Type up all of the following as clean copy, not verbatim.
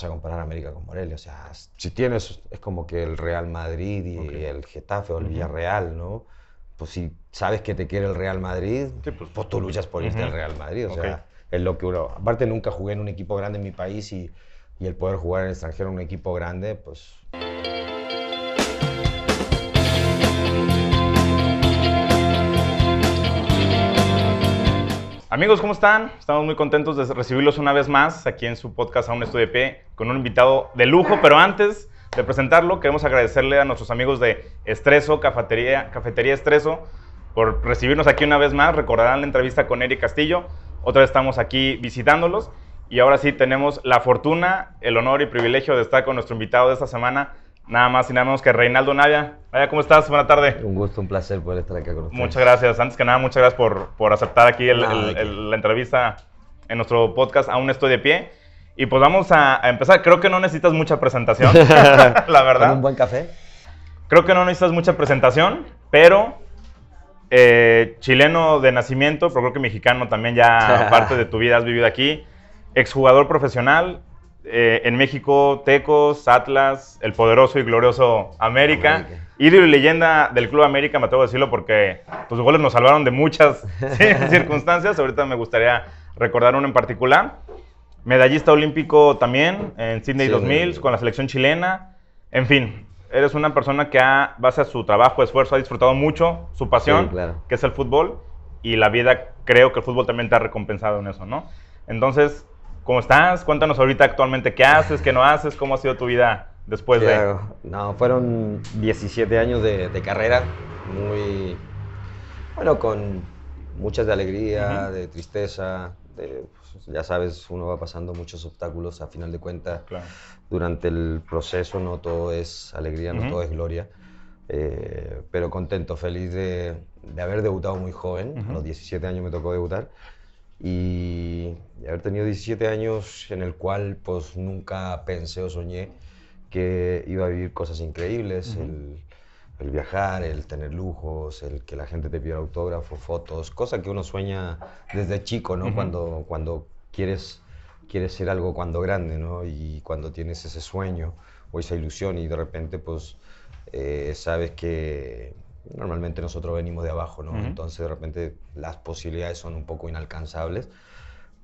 a comparar América con Morelia, o sea, si tienes, es como que el Real Madrid y el Getafe o el Villarreal, ¿no? Pues si sabes que te quiere el Real Madrid, Sí, pues tú luchas por irte al Real Madrid, o sea, es lo que uno... Aparte nunca jugué en un equipo grande en mi país y el poder jugar en el extranjero en un equipo grande, pues... Amigos, ¿cómo están? Estamos muy contentos de recibirlos una vez más aquí en su podcast Aún Estoy de Pie con un invitado de lujo, pero antes de presentarlo queremos agradecerle a nuestros amigos de Estresso, Cafetería Estresso, por recibirnos aquí una vez más. Recordarán la entrevista con Eric Castillo, otra vez estamos aquí visitándolos y ahora sí tenemos la fortuna, el honor y privilegio de estar con nuestro invitado de esta semana, nada más y nada menos que Reinaldo Navia. Navia, ¿cómo estás? Buena tarde. Un gusto, un placer poder estar acá con ustedes. Muchas gracias. Antes que nada, muchas gracias por aceptar aquí la entrevista en nuestro podcast Aún Estoy de Pie. Y pues vamos a empezar. Creo que no necesitas mucha presentación, la verdad. ¿Con un buen café? Creo que no necesitas mucha presentación, pero chileno de nacimiento, pero creo que mexicano también ya parte de tu vida has vivido aquí. Exjugador profesional. En México, Tecos, Atlas, el poderoso y glorioso América. Ídolo y leyenda del Club América, me atrevo a decirlo porque tus goles nos salvaron de muchas circunstancias. Ahorita me gustaría recordar uno en particular. Medallista olímpico también en Sydney 2000 con la selección chilena. En fin, eres una persona que base a su trabajo, esfuerzo, ha disfrutado mucho su pasión, que es el fútbol. Y la vida, creo que el fútbol también te ha recompensado en eso, ¿no? Entonces, ¿cómo estás? Cuéntanos ahorita actualmente qué haces, qué no haces, cómo ha sido tu vida después de... No, fueron 17 años de carrera, muy... Bueno, con muchas de alegría, de tristeza, pues, ya sabes, uno va pasando muchos obstáculos a final de cuentas. Claro. Durante el proceso no todo es alegría, no todo es gloria, pero contento, feliz de haber debutado muy joven. A los 17 años me tocó debutar. Y haber tenido 17 años en el cual pues nunca pensé o soñé que iba a vivir cosas increíbles, el viajar, el tener lujos, el que la gente te pida autógrafos, fotos, cosas que uno sueña desde chico, ¿no? Cuando quieres ser algo cuando grande, ¿no? Y cuando tienes ese sueño o esa ilusión y de repente pues sabes que normalmente nosotros venimos de abajo, ¿no? Entonces de repente las posibilidades son un poco inalcanzables,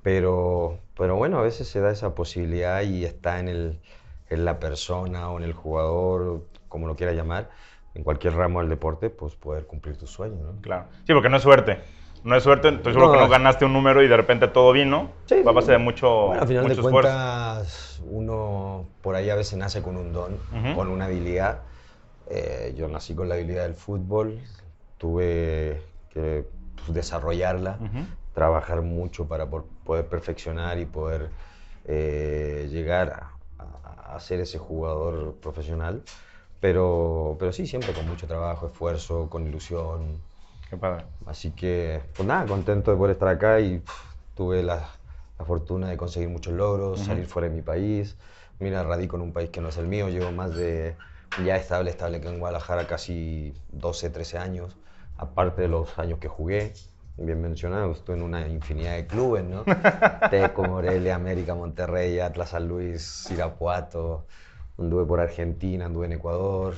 pero bueno, a veces se da esa posibilidad y está en la persona o en el jugador, como lo quieras llamar, en cualquier ramo del deporte, pues poder cumplir tu sueño, ¿no? Claro. Sí, porque no es suerte. No es suerte, estoy seguro que no ganaste un número y de repente todo vino. Sí, va a base de mucho bueno, al final mucho de cuentas, uno por ahí a veces nace con un don, con una habilidad. Yo nací con la habilidad del fútbol, tuve que pues, desarrollarla, trabajar mucho para poder perfeccionar y poder llegar a ser ese jugador profesional. Pero sí, siempre con mucho trabajo, esfuerzo, con ilusión. Qué padre. Así que, pues nada, contento de poder estar acá y tuve la fortuna de conseguir muchos logros, salir fuera de mi país. Mira, radico en un país que no es el mío, llevo más de... Ya estable que en Guadalajara casi 12, 13 años, aparte de los años que jugué, bien mencionado, estuve en una infinidad de clubes, ¿no? Teco, Morelia, América, Monterrey, Atlas, San Luis, Irapuato, anduve por Argentina, anduve en Ecuador,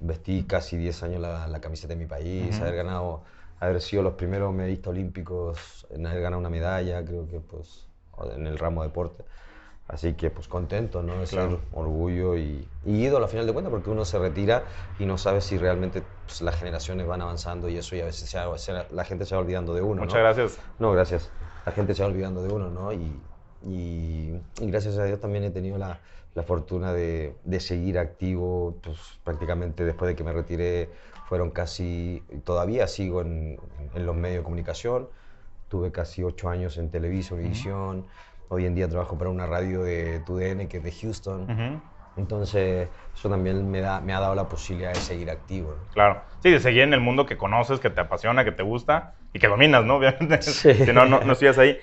vestí casi 10 años la camiseta de mi país, haber sido los primeros medallistas olímpicos en haber ganado una medalla, creo que pues en el ramo deporte. Así que pues contento, ¿no? Es ser orgullo y ídolo a final de cuentas porque uno se retira y no sabe si realmente pues, las generaciones van avanzando y eso y a veces la gente se va olvidando de uno, Muchas ¿no? gracias. No, gracias. La gente se va olvidando de uno, ¿no? Y gracias a Dios también he tenido la fortuna de seguir activo, pues prácticamente después de que me retiré fueron casi, todavía sigo en los medios de comunicación, tuve casi 8 años en televisión, hoy en día trabajo para una radio de TUDN que es de Houston. Entonces, eso también me ha dado la posibilidad de seguir activo, ¿no? Claro. Sí, de seguir en el mundo que conoces, que te apasiona, que te gusta y que dominas, ¿no? Obviamente. Sí. Si no sigues ahí.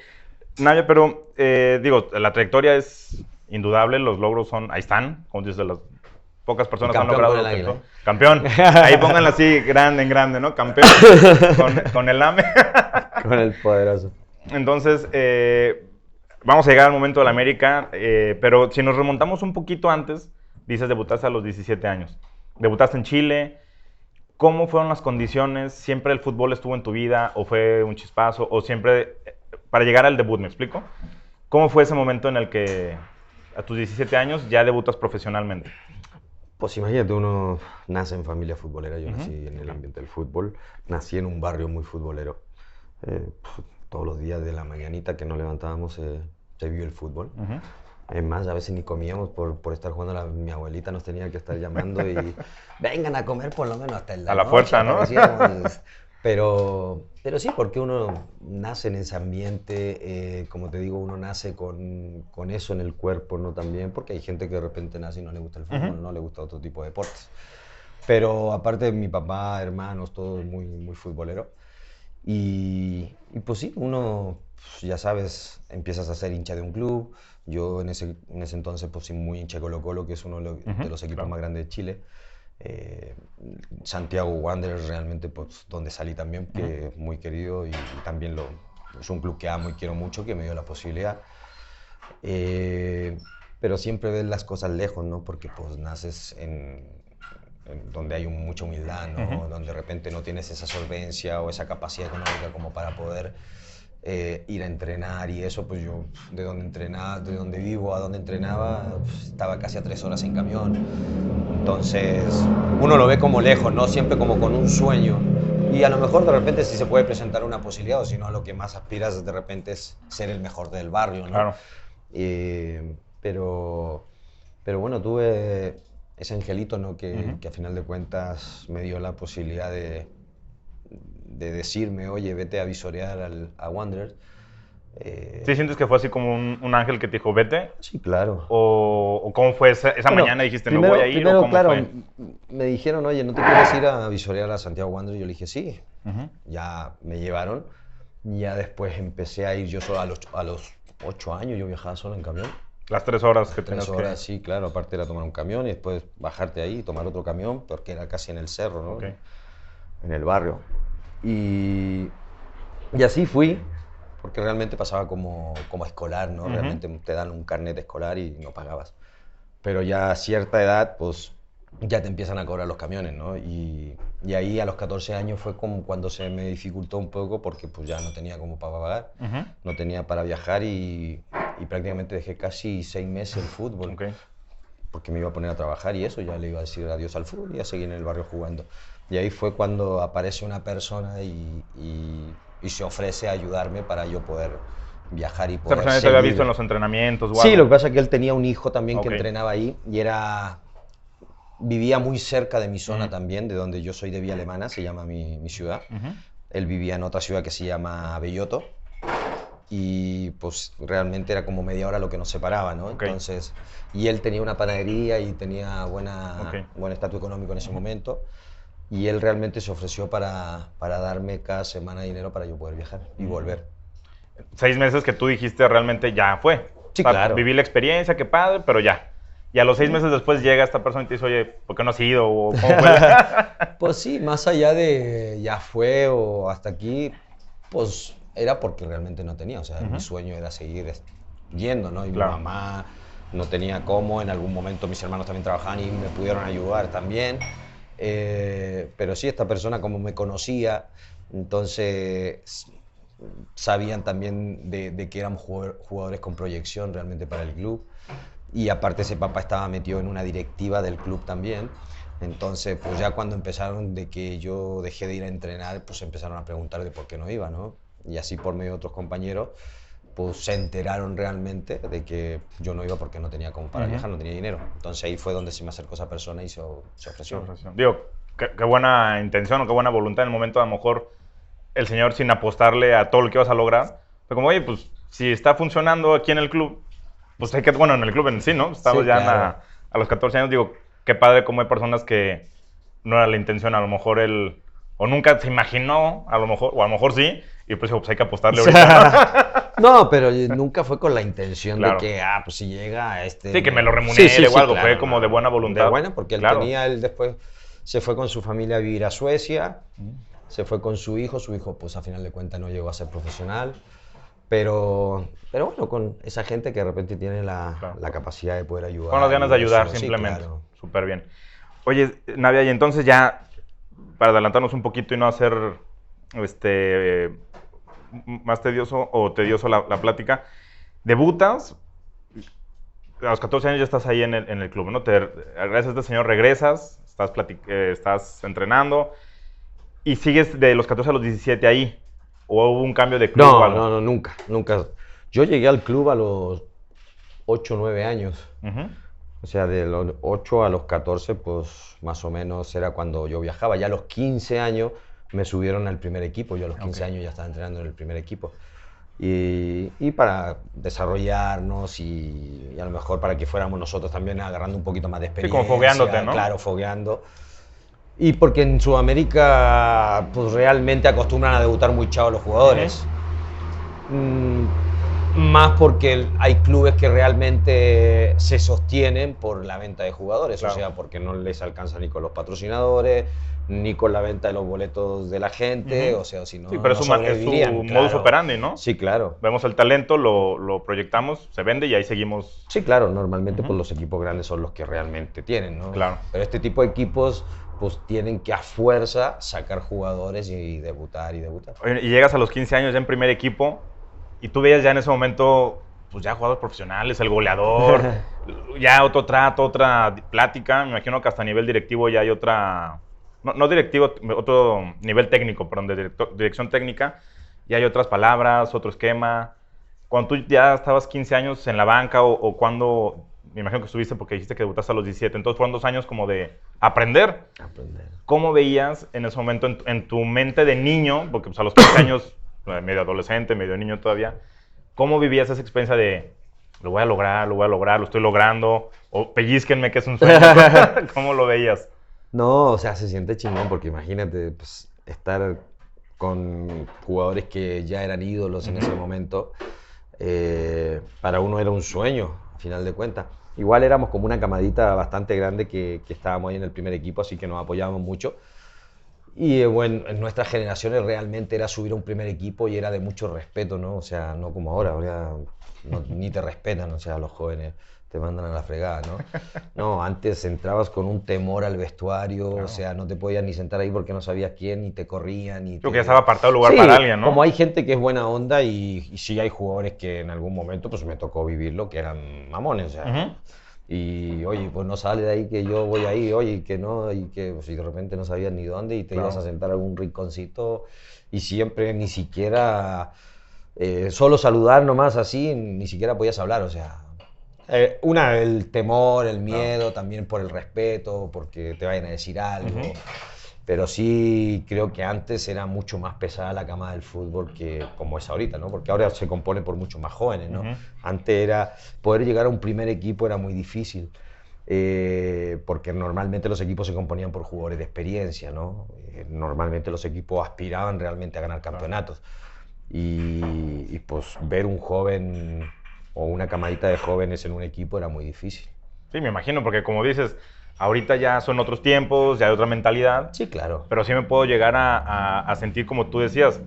Navia, pero digo, la trayectoria es indudable, los logros ahí están, como dices, las pocas personas han logrado lo que campeón. Ahí pónganlo así, en grande, ¿no? Campeón con el AME. Con el poderoso. Entonces, Vamos a llegar al momento de la América, pero si nos remontamos un poquito antes, dices debutaste a los 17 años. Debutaste en Chile. ¿Cómo fueron las condiciones? ¿Siempre el fútbol estuvo en tu vida o fue un chispazo? ¿O siempre, para llegar al debut, me explico? ¿Cómo fue ese momento en el que a tus 17 años ya debutas profesionalmente? Pues imagínate, uno nace en familia futbolera, yo nací en el ambiente del fútbol, nací en un barrio muy futbolero. Todos los días de la mañanita que nos levantábamos se vio el fútbol. Es más, a veces ni comíamos por estar jugando. Mi abuelita nos tenía que estar llamando y vengan a comer por lo menos hasta el a la fuerza, ¿no? Pero sí, porque uno nace en ese ambiente, como te digo, uno nace con eso en el cuerpo, ¿no? También, porque hay gente que de repente nace y no le gusta el fútbol, no le gusta otro tipo de deportes. Pero aparte de mi papá, hermanos, todos muy, muy futboleros. Y pues sí, uno, ya sabes, empiezas a ser hincha de un club. Yo en ese entonces, pues sí, muy hincha de Colo-Colo, que es uno de los equipos más grandes de Chile. Santiago Wanderers, realmente, pues donde salí también, que es muy querido y también es un club que amo y quiero mucho, que me dio la posibilidad. Pero siempre ves las cosas lejos, ¿no? Porque pues naces en donde hay mucha humildad, ¿no? Donde de repente no tienes esa solvencia o esa capacidad económica como para poder ir a entrenar y eso, pues yo de donde entrenaba, de donde vivo a donde entrenaba, pues, estaba casi a 3 horas en camión. Entonces, uno lo ve como lejos, ¿no? Siempre como con un sueño. Y a lo mejor de repente sí se puede presentar una posibilidad, o si no, a lo que más aspiras de repente es ser el mejor del barrio, ¿no? Claro. Pero bueno, tuve ese angelito, ¿no? Que a final de cuentas me dio la posibilidad de decirme, oye, vete a visorear a Wanderers. ¿Sí sientes que fue así como un ángel que te dijo, vete? Sí, claro. ¿O cómo fue esa mañana? ¿Dijiste, no voy a ir? Primero, ¿o cómo claro, fue? me dijeron, oye, ¿no te quieres ir a visorear a Santiago Wanderers? Yo le dije, sí. Ya me llevaron. Ya después empecé a ir yo solo a los 8 años, yo viajaba solo en camión. Las 3 horas que 3 horas, sí, claro. Aparte era tomar un camión y después bajarte ahí y tomar otro camión, porque era casi en el cerro, ¿no? Okay. En el barrio. Y así fui, porque realmente pasaba como escolar, ¿no? Realmente te dan un carnet escolar y no pagabas. Pero ya a cierta edad, pues ya te empiezan a cobrar los camiones, ¿no? Y ahí a los 14 años fue como cuando se me dificultó un poco porque pues ya no tenía como para pagar, no tenía para viajar y prácticamente dejé casi 6 meses el fútbol. Okay. Porque me iba a poner a trabajar y eso, ya le iba a decir adiós al fútbol y a seguir en el barrio jugando. Y ahí fue cuando aparece una persona y se ofrece a ayudarme para yo poder viajar y poder ¿Esa persona te había visto en los entrenamientos o algo? Sí, lo que pasa es que él tenía un hijo también que Okay. entrenaba ahí y vivía muy cerca de mi zona también, de donde yo soy, de Vía Alemana, se llama mi ciudad. Él vivía en otra ciudad que se llama Belloto y pues realmente era como media hora lo que nos separaba, ¿no? Okay. Entonces, y él tenía una panadería y tenía buen estatus económico en ese momento. Y él realmente se ofreció para darme cada semana dinero para yo poder viajar y volver. 6 meses que tú dijiste realmente ya fue. Sí, o sea, claro. Viví la experiencia, qué padre, pero ya. Y a los 6 meses después llega esta persona y te dice, oye, ¿por qué no has ido? ¿O cómo fue? Pues sí, más allá de ya fue o hasta aquí, pues era porque realmente no tenía. O sea, mi sueño era seguir yendo, ¿no? Y Claro. mi mamá no tenía cómo. En algún momento mis hermanos también trabajaban y me pudieron ayudar también. Pero sí, esta persona como me conocía, entonces sabían también de que éramos jugadores con proyección realmente para el club. Y aparte ese papá estaba metido en una directiva del club también. Entonces, pues ya cuando empezaron de que yo dejé de ir a entrenar, pues empezaron a preguntar de por qué no iba, ¿no? Y así por medio de otros compañeros, pues se enteraron realmente de que yo no iba porque no tenía como para viajar, no tenía dinero. Entonces ahí fue donde se me acercó esa persona y se ofreció. Digo, qué buena intención o qué buena voluntad en el momento, a lo mejor el señor sin apostarle a todo lo que ibas a lograr. Pero como, oye, pues si está funcionando aquí en el club, pues hay que, bueno, en el club en sí, ¿no? Estamos Sí, ya claro. a los 14 años, digo, qué padre cómo hay personas que no era la intención, a lo mejor o nunca se imaginó, a lo mejor, o a lo mejor sí, y pues hay que apostarle ahorita, ¿no? No, pero no fue con la intención Claro. de que, pues si llega Sí, que me lo remunere o algo, claro, fue como de buena voluntad. De buena, porque él Claro. él después se fue con su familia a vivir a Suecia, se fue con su hijo pues a final de cuentas no llegó a ser profesional, Pero bueno, con esa gente que de repente tiene la capacidad de poder ayudar. Con las ganas de ayudar, eso, simplemente. Sí, claro. Súper bien. Oye, Navia, y entonces ya, para adelantarnos un poquito y no hacer más tedioso o tedioso la plática, debutas, a los 14 años ya estás ahí en el club, ¿no? Gracias a este señor regresas, estás entrenando y sigues de los 14 a los 17 ahí. ¿O hubo un cambio de club o algo? No, nunca. Yo llegué al club a los 8 o 9 años. O sea, de los 8 a los 14, pues más o menos era cuando yo viajaba. Ya a los 15 años me subieron al primer equipo. Yo a los 15 años ya estaba entrenando en el primer equipo. Y para desarrollarnos y a lo mejor para que fuéramos nosotros también agarrando un poquito más de experiencia. Sí, como fogueándote, ¿no? Claro, fogueando. Y porque en Sudamérica pues realmente acostumbran a debutar muy chavos los jugadores. Más porque hay clubes que realmente se sostienen por la venta de jugadores, claro. O sea, porque no les alcanza ni con los patrocinadores, ni con la venta de los boletos de la gente, o sea, si no, sí, pero no es su claro. modus operandi, ¿no? Sí, claro. Vemos el talento, lo proyectamos, se vende y ahí seguimos. Sí, claro, normalmente pues los equipos grandes son los que realmente tienen, ¿no? Claro. Pero este tipo de equipos pues tienen que a fuerza sacar jugadores y debutar. Oye, y llegas a los 15 años ya en primer equipo y tú veías ya en ese momento, pues ya jugadores profesionales, el goleador, ya otro trato, otra plática. Me imagino que hasta a nivel directivo ya hay otra, no directivo, otro nivel técnico, perdón, de dirección técnica, ya hay otras palabras, otro esquema. Cuando tú ya estabas 15 años en la banca o cuando, me imagino que estuviste porque dijiste que debutaste a los 17, entonces fueron 2 años como de aprender. ¿Cómo veías en ese momento en tu mente de niño, porque pues, a los 15 años, medio adolescente, medio niño todavía, cómo vivías esa experiencia de lo voy a lograr, lo estoy logrando, o pellizquenme que es un sueño? ¿Cómo lo veías? No, o sea, se siente chingón porque imagínate pues, estar con jugadores que ya eran ídolos en ese momento. Para uno era un sueño, a final de cuentas. Igual éramos como una camadita bastante grande que estábamos ahí en el primer equipo, así que nos apoyábamos mucho. Y bueno, en nuestras generaciones realmente era subir a un primer equipo y era de mucho respeto, ¿no? O sea, no como ahora ni te respetan, o sea, los jóvenes te mandan a la fregada, ¿no? No, antes entrabas con un temor al vestuario, claro. O sea, no te podías ni sentar ahí porque no sabías quién, ni te corrían. Creo que ya estaba apartado el lugar para alguien, ¿no? Como hay gente que es buena onda y sí hay jugadores que en algún momento pues me tocó vivirlo, que eran mamones, o sea. Y oye, pues no sale de ahí que yo voy ahí, oye, que no, y que pues, y de repente no sabías ni dónde y te ibas a sentar a algún rinconcito y siempre ni siquiera, solo saludar nomás así, ni siquiera podías hablar, o sea. El temor, el miedo, también por el respeto, porque te vayan a decir algo. Pero sí creo que antes era mucho más pesada la cama del fútbol que como es ahorita, ¿no? Porque ahora se compone por muchos más jóvenes, ¿no? Antes era, poder llegar a un primer equipo era muy difícil, porque normalmente los equipos se componían por jugadores de experiencia, ¿no? Normalmente los equipos aspiraban realmente a ganar campeonatos. Y pues ver un joven o una camadita de jóvenes en un equipo era muy difícil. Sí, me imagino, porque como dices, ahorita ya son otros tiempos, ya hay otra mentalidad. Sí, claro. Pero sí me puedo llegar a sentir como tú decías.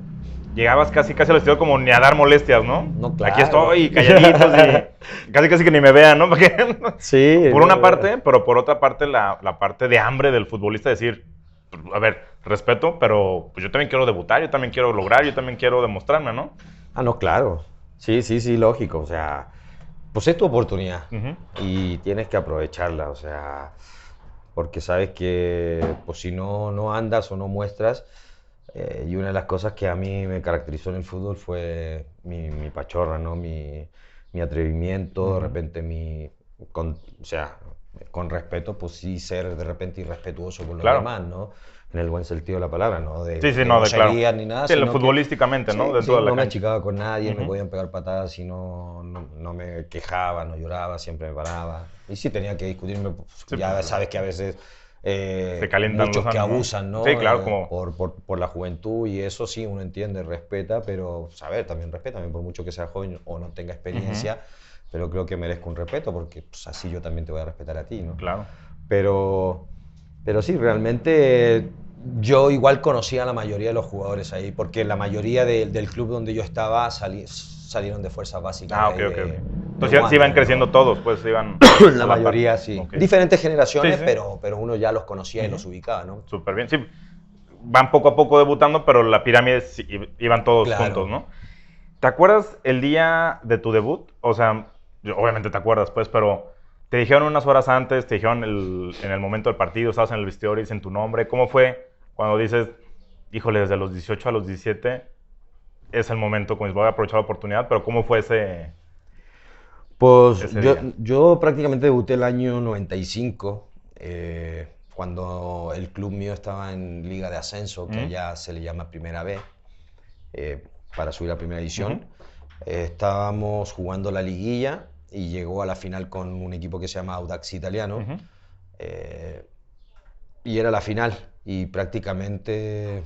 Llegabas casi al estilo como ni a dar molestias, ¿no? No, claro. Aquí estoy, calladitos y casi que ni me vean, ¿no? Porque, sí. Por una parte, pero por otra parte la parte de hambre del futbolista, decir, a ver, respeto, pero pues yo también quiero debutar, yo también quiero lograr, yo también quiero demostrarme, ¿no? Ah, no, claro. Sí, lógico. O sea, pues es tu oportunidad y tienes que aprovecharla, o sea, porque sabes que pues si no andas o no muestras, y una de las cosas que a mí me caracterizó en el fútbol fue mi pachorra, ¿no? Mi atrevimiento, de repente o sea, con respeto, pues sí ser de repente irrespetuoso con los demás, ¿no? En el buen sentido de la palabra, ¿no? No seguían ni nada. Sí, futbolísticamente, ¿no? Dentro de la no me achicaba con nadie, me podían pegar patadas y no me quejaba, no lloraba, siempre me paraba. Y sí tenía que discutirme, pues, ya sabes que a veces se calientan muchos que abusan, ¿no? Sí, claro, como por la juventud y eso sí, uno entiende, respeta, pero, saber, también respétame por mucho que sea joven o no tenga experiencia, pero creo que merezco un respeto porque pues, así yo también te voy a respetar a ti, ¿no? Claro. Pero sí, realmente Yo igual conocía a la mayoría de los jugadores ahí, porque la mayoría del club donde yo estaba salieron de fuerzas básicas. Ah, ok. Entonces sí iban creciendo, ¿no? Todos, pues iban... La mayoría sí. Okay. Diferentes generaciones, sí. Pero uno ya los conocía y los ubicaba, ¿no? Súper bien, sí. Van poco a poco debutando, pero la pirámide iban todos juntos, ¿no? ¿Te acuerdas el día de tu debut? O sea, obviamente te acuerdas, pues, pero te dijeron unas horas antes, te dijeron en el momento del partido, estabas en el vestidor y dicen tu nombre. ¿Cómo fue cuando dices, híjole, desde los 18 a los 17 es el momento, como voy a aprovechar la oportunidad, pero cómo fue ese? Pues yo prácticamente debuté el año 95, cuando el club mío estaba en Liga de Ascenso, que allá se le llama Primera B, para subir a Primera División. Estábamos jugando la liguilla y llegó a la final con un equipo que se llama Audax Italiano. Y era la final, y prácticamente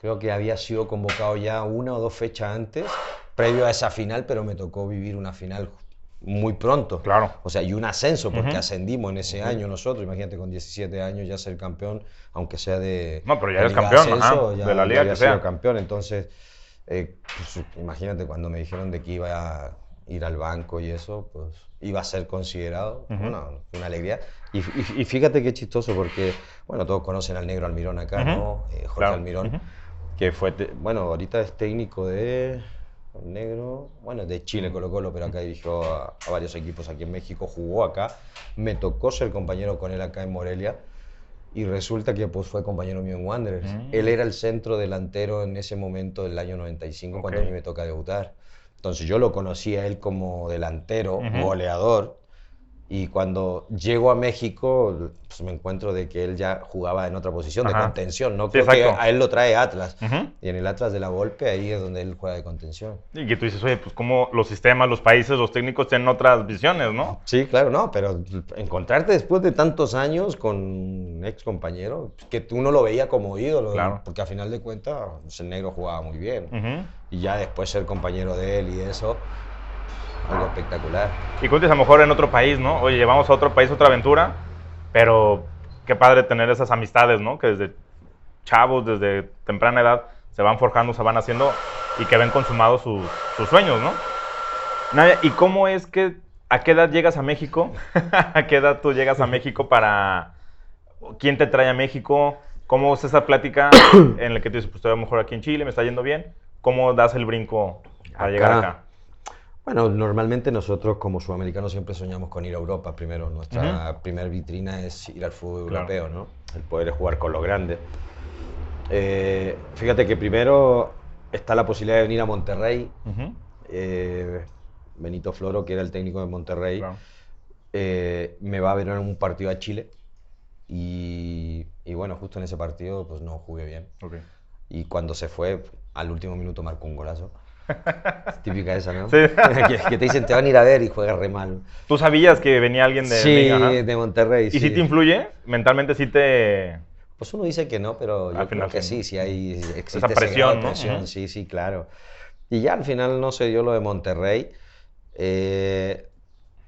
creo que había sido convocado ya 1 o 2 fechas antes, previo a esa final, pero me tocó vivir una final muy pronto. Claro. O sea, y un ascenso, porque ascendimos en ese año nosotros. Imagínate, con 17 años ya ser campeón, aunque sea de... No, pero ya eres campeón, ascenso, de la liga ya que sea. Sido campeón. Entonces, pues, imagínate cuando me dijeron de que iba a ir al banco y eso, pues iba a ser considerado. Bueno, una alegría. Y fíjate qué chistoso, porque, bueno, todos conocen al negro Almirón acá, ¿no? Jorge Almirón, que fue, bueno, ahorita es técnico de... negro, bueno, de Chile, Colo-Colo, pero acá dirigió a varios equipos aquí en México, jugó acá, me tocó ser compañero con él acá en Morelia, y resulta que pues fue compañero mío en Wanderers. Él era el centro delantero en ese momento del año 95, cuando a mí me toca debutar. Entonces yo lo conocí a él como delantero, goleador, y cuando llego a México, pues me encuentro de que él ya jugaba en otra posición, de contención, ¿no? Creo que a él lo trae Atlas. Y en el Atlas de la Volpe, ahí es donde él juega de contención. Y que tú dices, oye, pues como los sistemas, los países, los técnicos tienen otras visiones, ¿no? Sí, claro, no, pero encontrarte después de tantos años con un ex compañero, que tú no lo veía como ídolo, porque a final de cuentas, pues, el negro jugaba muy bien. Y ya después ser compañero de él y eso... algo espectacular. Y cuentes a lo mejor en otro país, ¿no? Oye, llevamos a otro país, otra aventura, pero qué padre tener esas amistades, ¿no? Que desde chavos, desde temprana edad, se van forjando, se van haciendo y que ven consumados sus sueños, ¿no? Nadia, ¿y cómo es que, a qué edad llegas a México? ¿A qué edad tú llegas a México para... ¿Quién te trae a México? ¿Cómo es esa plática en la que tú dices, pues estoy a lo mejor aquí en Chile, me está yendo bien? ¿Cómo das el brinco para llegar acá? Bueno, normalmente nosotros como sudamericanos siempre soñamos con ir a Europa primero. Nuestra primer vitrina es ir al fútbol europeo, ¿no? El poder jugar con los grandes. Fíjate que primero está la posibilidad de venir a Monterrey. Benito Floro, que era el técnico de Monterrey, me va a ver en un partido a Chile. Y bueno, justo en ese partido pues no jugué bien. Y cuando se fue, al último minuto marcó un golazo. Es típica esa, ¿no? Sí. que te dicen, te van a ir a ver y juegas re mal. ¿Tú sabías que venía alguien de... Sí, de Monterrey, ¿Y si te influye? ¿Mentalmente sí te...? Pues uno dice que no, pero yo creo que sí existe esa presión, ¿no? Presión, sí, claro. Y ya al final no se dio lo de Monterrey.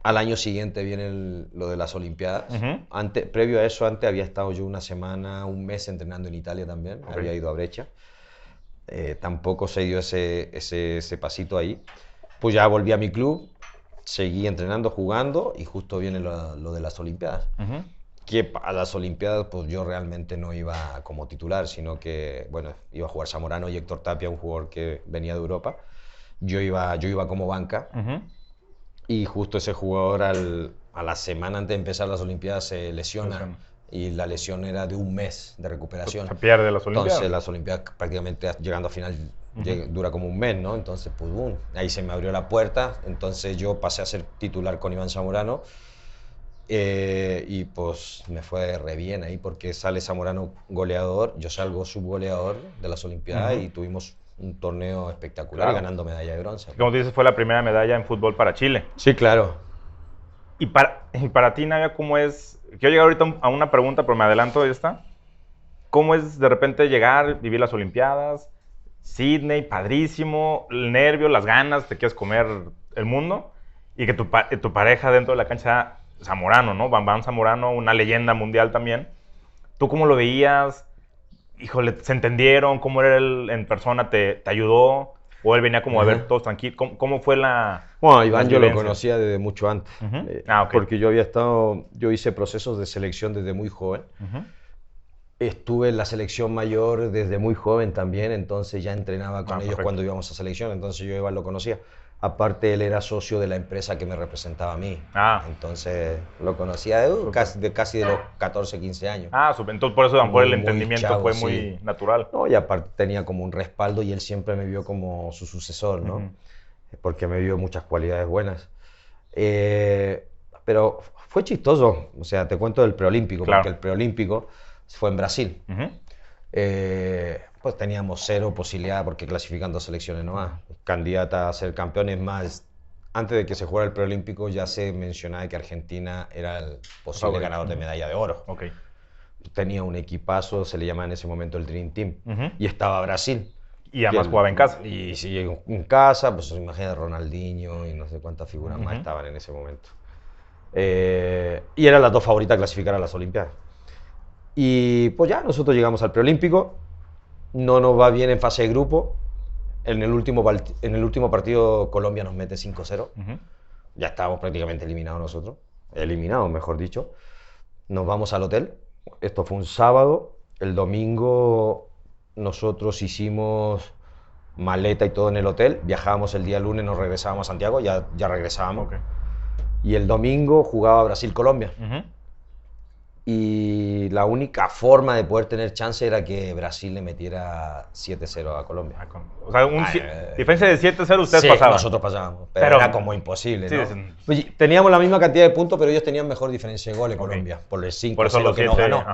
Al año siguiente viene lo de las Olimpiadas. Previo a eso, antes había estado yo una semana, un mes entrenando en Italia también. Había ido a Breccia. Tampoco se dio ese pasito ahí. Pues ya volví a mi club, seguí entrenando, jugando, y justo viene lo de las Olimpiadas. Que a las Olimpiadas pues yo realmente no iba como titular, sino que, bueno, iba a jugar Zamorano y Héctor Tapia, un jugador que venía de Europa. Yo iba como banca, y justo ese jugador a la semana antes de empezar las Olimpiadas se lesiona. Y la lesión era de un mes de recuperación. Se pierde las Olimpiadas. Entonces las Olimpiadas prácticamente llegando a final dura como un mes, ¿no? Entonces, pues, ahí se me abrió la puerta. Entonces yo pasé a ser titular con Iván Zamorano. Y pues me fue re bien ahí, porque sale Zamorano goleador, yo salgo subgoleador de las Olimpiadas, y tuvimos un torneo espectacular, y ganando medalla de bronce. Como tú dices, fue la primera medalla en fútbol para Chile. Sí, claro. Y para ti, Nadia, ¿cómo es? Quiero llegar ahorita a una pregunta, pero me adelanto esta. ¿Cómo es de repente llegar, vivir las Olimpiadas? Sydney, padrísimo, el nervio, las ganas, te quieres comer el mundo, y que tu pareja dentro de la cancha sea Zamorano, ¿no? Bam Zamorano, una leyenda mundial también. ¿Tú cómo lo veías? híjole, ¿se entendieron? ¿Cómo era él en persona? ¿Te ayudó? ¿O él venía como a ver todos tranquilos? ¿Cómo fue la Bueno, Iván las yo lo vivencias? conocía desde mucho antes, Ah, ok. porque yo hice procesos de selección desde muy joven. Estuve en la selección mayor desde muy joven también, entonces ya entrenaba con ellos perfecto. cuando íbamos a selección, entonces yo Iván lo conocía. Aparte, él era socio de la empresa que me representaba a mí. Entonces lo conocía casi de los 14, 15 años. Entonces por eso a lo mejor el Muy entendimiento chavo, fue sí. muy natural. No, y aparte tenía como un respaldo y él siempre me vio como su sucesor, ¿no? Porque me vio muchas cualidades buenas. Pero fue chistoso, o sea, te cuento del preolímpico, Claro. porque el preolímpico fue en Brasil. Pues teníamos 0 posibilidad porque clasifican 2 selecciones nomás. Candidata a ser campeones más. Antes de que se jugara el preolímpico ya se mencionaba que Argentina era el posible ganador de medalla de oro. Okay. Tenía un equipazo, se le llamaba en ese momento el Dream Team. Y estaba Brasil. Y además jugaba en casa. Y sí, en casa, pues imagínate Ronaldinho y no sé cuántas figuras más estaban en ese momento. Y eran las 2 favoritas a clasificar a las Olimpiadas. Y pues ya, nosotros llegamos al preolímpico, no nos va bien en fase de grupo. En el último partido Colombia nos mete 5-0. Ya estábamos prácticamente eliminados nosotros. Eliminados, mejor dicho. Nos vamos al hotel. Esto fue un sábado. El domingo nosotros hicimos maleta y todo en el hotel. Viajábamos el día lunes, nos regresábamos a Santiago, ya regresábamos. Okay. Y el domingo jugaba Brasil-Colombia. Y la única forma de poder tener chance era que Brasil le metiera 7-0 a Colombia. O sea, diferencia de 7-0 ustedes pasaban. Nosotros pasábamos, pero era como imposible, ¿no? Sí. Pues, teníamos la misma cantidad de puntos, pero ellos tenían mejor diferencia de goles, Colombia, por el 5-0 por eso lo que nos ganó.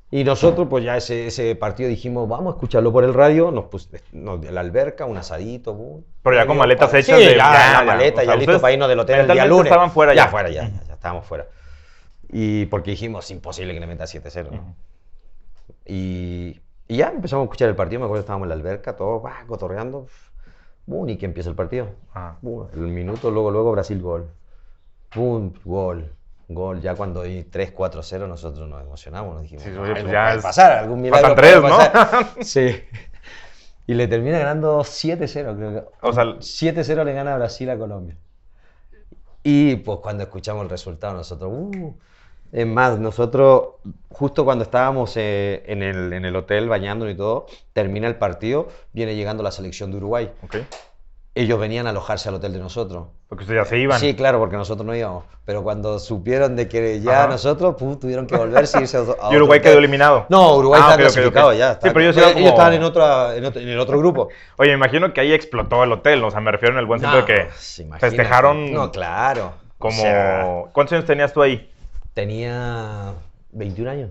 Y nosotros, pues ya ese partido dijimos, vamos a escucharlo por el radio, nos en la alberca, un asadito. Pero ya con maletas hechas. Sí, la maleta, ya listo para irnos del hotel el día lunes. Estaban fuera ya. Ya estábamos fuera. Y porque dijimos, es imposible que le meta 7-0, ¿no? Y ya empezamos a escuchar el partido, me acuerdo que estábamos en la alberca, todos cotorreando. ¡Bum! Y que empieza el partido. El minuto, luego Brasil gol. ¡Bum! Gol. Ya cuando hay 3-4-0 nosotros nos emocionamos, nos dijimos, algo puede pasar, algún milagro puede pasar. Sí. Y le termina ganando 7-0, creo que. O sea, 7-0 le gana Brasil a Colombia. Y pues cuando escuchamos el resultado nosotros, es más, nosotros justo cuando estábamos en el hotel bañándonos y todo, termina el partido, viene llegando la selección de Uruguay. Okay. Ellos venían a alojarse al hotel de nosotros. Porque ustedes ya se iban. Sí, claro, porque nosotros no íbamos. Pero cuando supieron de que ya nosotros tuvieron que volverse y irse a otro ¿Y Uruguay quedó eliminado? No, Uruguay está clasificado ya. Sí, pero ellos estaban en el otro grupo. Oye, me imagino que ahí explotó el hotel, o sea, me refiero en el buen sentido de que festejaron. No, claro. Como... ¿Cuántos años tenías tú ahí? Tenía 21 años.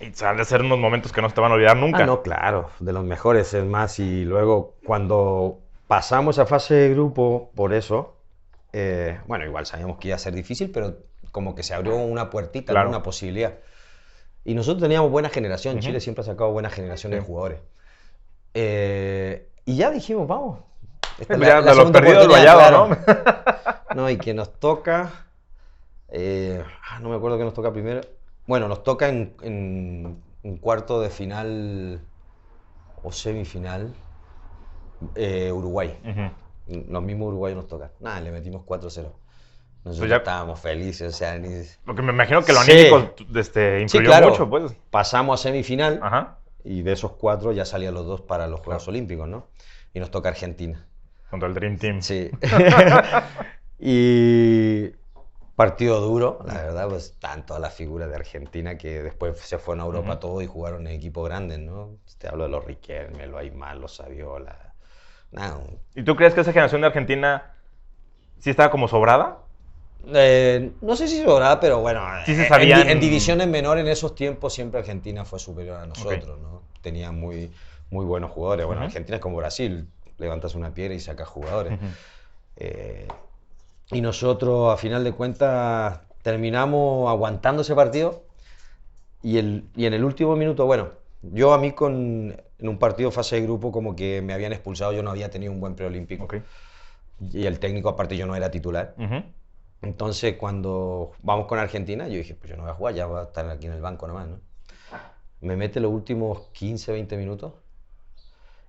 Y han de ser unos momentos que no se te van a olvidar nunca. No, claro, de los mejores, es más. Y luego cuando pasamos a fase de grupo, por eso, bueno, igual sabíamos que iba a ser difícil, pero como que se abrió una puertita, una posibilidad. Y nosotros teníamos buena generación, Chile siempre ha sacado buena generación de jugadores. Y ya dijimos, vamos. Esta ya de los perdidos lo hallado, ¿no? No, y que nos toca, no me acuerdo qué nos toca primero. Bueno, nos toca en cuarto de final o semifinal Uruguay. Los mismos uruguayos nos tocan. Nada, le metimos 4-0. Nosotros ya estábamos felices, o sea, Porque me imagino que lo anímico influyó mucho, pues. Pasamos a semifinal y de esos 4 ya salían los 2 para los Juegos Olímpicos, ¿no? Y nos toca Argentina. Contra el Dream Team. Sí. Y partido duro, la verdad, pues están todas las figuras de Argentina que después se fueron a Europa todos y jugaron en equipos grandes, ¿no? Te hablo de los Riquelme, los Aymar, los Saviola. ¿Y tú crees que esa generación de Argentina sí estaba como sobrada? No sé si sobrada, pero bueno, sí se sabían... en divisiones menores en esos tiempos siempre Argentina fue superior a nosotros, ¿no? Tenía muy buenos jugadores. Bueno, Argentina es como Brasil, levantas una piedra y sacas jugadores. Y nosotros, a final de cuentas, terminamos aguantando ese partido y en el último minuto, bueno, yo a mí en un partido fase de grupo como que me habían expulsado, yo no había tenido un buen preolímpico. Y el técnico, aparte, yo no era titular. Entonces, cuando vamos con Argentina, yo dije, pues yo no voy a jugar, ya voy a estar aquí en el banco nomás, ¿no? me mete los últimos 15, 20 minutos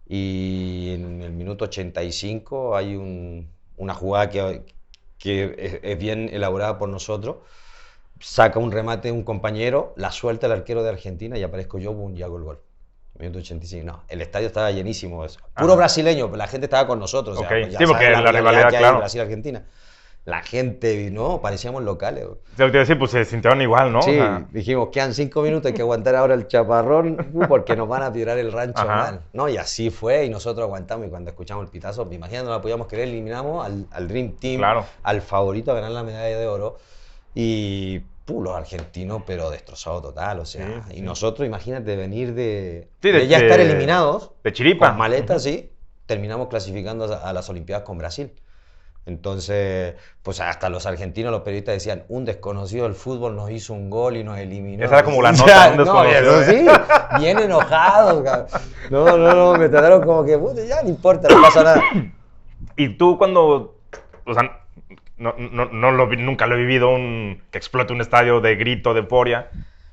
y en el minuto 85 hay una jugada que es bien elaborada por nosotros. Saca un remate de un compañero, la suelta el arquero de Argentina y aparezco yo, boom, y hago el gol. Minuto 85. No, el estadio estaba llenísimo. Eso. Puro brasileño, pero la gente estaba con nosotros. Okay. O sea, pues sí, porque la rivalidad, que hay claro. Brasil-Argentina. La gente, no, parecíamos locales. Te iba a decir, pues se sintieron igual, ¿no? Sí, o sea... dijimos, quedan 5 minutos, hay que aguantar ahora el chaparrón porque nos van a tirar el rancho mal. ¿No? Y así fue, y nosotros aguantamos. Y cuando escuchamos el pitazo, imagínate, no la podíamos querer, eliminamos al Dream Team, claro. al favorito a ganar la medalla de oro. Y los argentinos, pero destrozado total, o sea. Sí, y nosotros, imagínate, venir de ya estar eliminados. De chiripa. Con maletas, sí, terminamos clasificando a las Olimpiadas con Brasil. Entonces, pues hasta los argentinos, los periodistas decían, un desconocido del fútbol nos hizo un gol y nos eliminó. Esa era como la nota, un desconocido. No, sí, bien enojados. No, me trataron como que, ya no importa, no pasa nada. Y tú cuando, o sea, nunca lo he vivido que explote un estadio de grito, de euforia,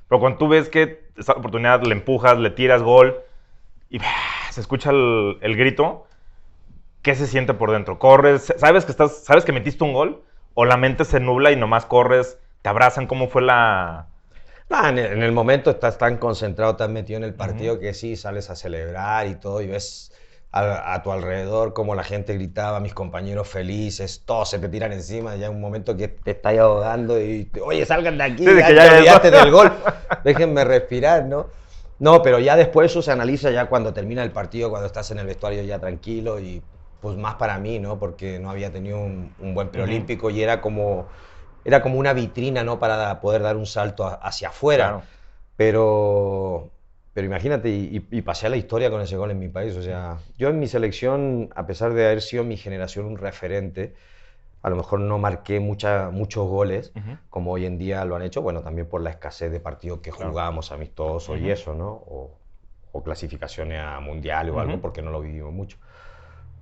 pero cuando tú ves que esa oportunidad le empujas, le tiras gol y se escucha el grito, ¿qué se siente por dentro? ¿Corres? ¿Sabes que metiste un gol? ¿O la mente se nubla y nomás corres, te abrazan? ¿Cómo fue la...? En el momento estás tan concentrado, tan metido en el partido que sí, sales a celebrar y todo y ves a tu alrededor cómo la gente gritaba, mis compañeros felices, todos se te tiran encima, ya en un momento que te estás ahogando y oye, salgan de aquí, sí, ya te olvidaste del gol, déjenme respirar, ¿no? No, pero ya después eso se analiza ya cuando termina el partido, cuando estás en el vestuario ya tranquilo y pues más para mí, ¿no? Porque no había tenido un buen preolímpico y era como una vitrina, ¿no? Para poder dar un salto hacia afuera. Claro. Pero imagínate, y pasé a la historia con ese gol en mi país. O sea, yo en mi selección, a pesar de haber sido mi generación un referente, a lo mejor no marqué muchos goles, como hoy en día lo han hecho, bueno, también por la escasez de partidos que jugábamos amistosos y eso, ¿no? O clasificaciones a mundiales o algo, porque no lo vivimos mucho.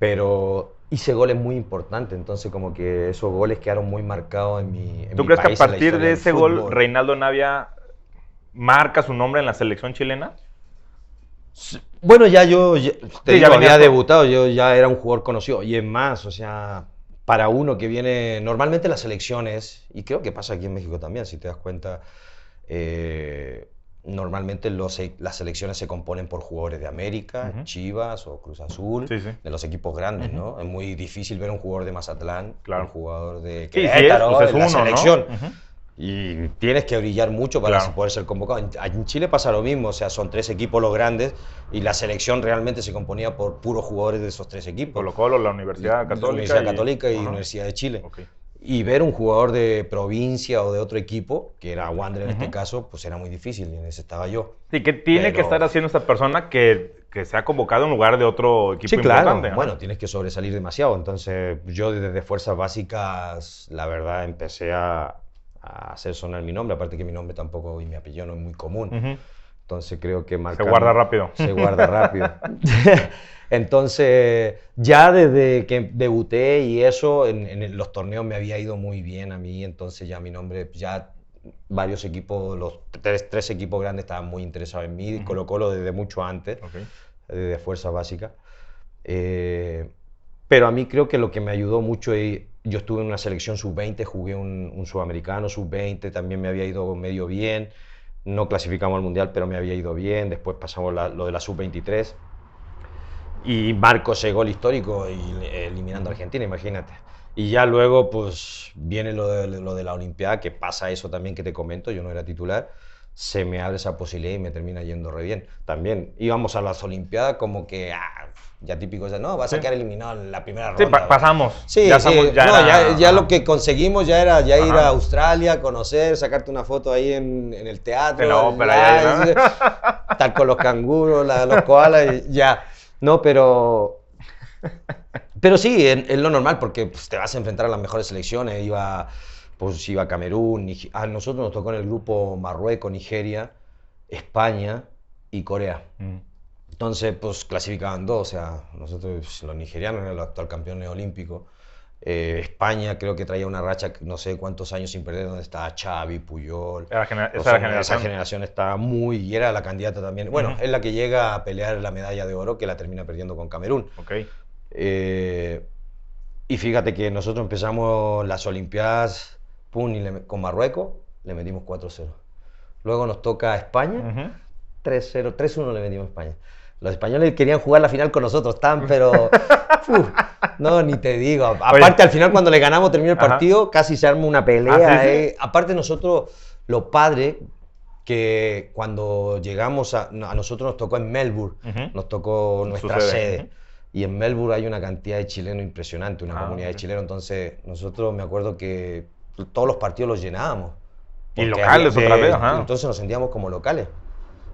Pero hice goles muy importantes, entonces como que esos goles quedaron muy marcados en mi país. ¿Tú crees que a partir de ese gol, Reinaldo Navia marca su nombre en la selección chilena? Bueno, ya había debutado, yo ya era un jugador conocido. Y es más, o sea, para uno que viene, normalmente las selecciones, y creo que pasa aquí en México también, si te das cuenta, normalmente las selecciones se componen por jugadores de América, Chivas o Cruz Azul, de los equipos grandes, ¿no? Es muy difícil ver un jugador de Mazatlán, un jugador de Querétaro, en la selección. Y tienes que brillar mucho para poder ser convocado. En Chile pasa lo mismo, o sea, son 3 equipos los grandes y la selección realmente se componía por puros jugadores de esos 3 equipos. Colo-Colo, la Universidad Católica. La Universidad Católica y Universidad de Chile. Y ver un jugador de provincia o de otro equipo, que era Wander en este caso, pues era muy difícil y en ese estaba yo. Sí, ¿qué tiene que estar haciendo esta persona que se ha convocado en lugar de otro equipo importante? Claro. Bueno, tienes que sobresalir demasiado. Entonces yo desde fuerzas básicas, la verdad, empecé a hacer sonar mi nombre, aparte que mi nombre tampoco y mi apellido no es muy común. Entonces creo que marcar... Se guarda rápido. Se guarda rápido. Entonces, ya desde que debuté y eso, en los torneos me había ido muy bien a mí, entonces ya mi nombre, ya varios equipos, los 3 equipos grandes estaban muy interesados en mí, Colo-Colo desde mucho antes, desde Fuerza Básica. Pero a mí creo que lo que me ayudó mucho es, yo estuve en una selección sub-20, jugué un sudamericano sub-20, también me había ido medio bien, no clasificamos al mundial, pero me había ido bien, después pasamos lo de la sub-23. Y marco ese gol histórico eliminando a Argentina, imagínate. Y ya luego pues viene lo de la Olimpiada, que pasa eso también que te comento, yo no era titular, se me abre esa posibilidad y me termina yendo re bien. También íbamos a las Olimpiadas como que, ya típico, no, vas a quedar eliminado en la primera ronda. Sí, pasamos. Sí, ya lo que conseguimos ya era ir a Australia, conocer, sacarte una foto ahí en el teatro. En la ópera, estar con los canguros, los koalas, ya. No, pero sí, es lo normal porque pues, te vas a enfrentar a las mejores selecciones. Iba a Camerún, a nosotros nos tocó en el grupo Marruecos, Nigeria, España y Corea. Entonces, pues clasificaban 2, o sea, nosotros, los nigerianos eran los actual campeones olímpicos España creo que traía una racha, no sé cuántos años sin perder, donde estaba Xavi, Puyol. Esa generación estaba muy... Y era la candidata también. Bueno, es la que llega a pelear la medalla de oro, que la termina perdiendo con Camerún. Y fíjate que nosotros empezamos las Olimpiadas con Marruecos, le metimos 4-0. Luego nos toca España, 3-0, 3-1 le metimos a España. Los españoles querían jugar la final con nosotros, pero... no, ni te digo. Aparte, al final, cuando le ganamos, terminó el partido, casi se arma una pelea. ¿Sí? Aparte, nosotros, lo padre, que cuando llegamos a nosotros nos tocó en Melbourne, nos tocó nuestra sede. Y en Melbourne hay una cantidad de chilenos impresionante, una comunidad de chilenos. Entonces, nosotros me acuerdo que todos los partidos los llenábamos. Y locales otra vez, entonces nos sentíamos como locales.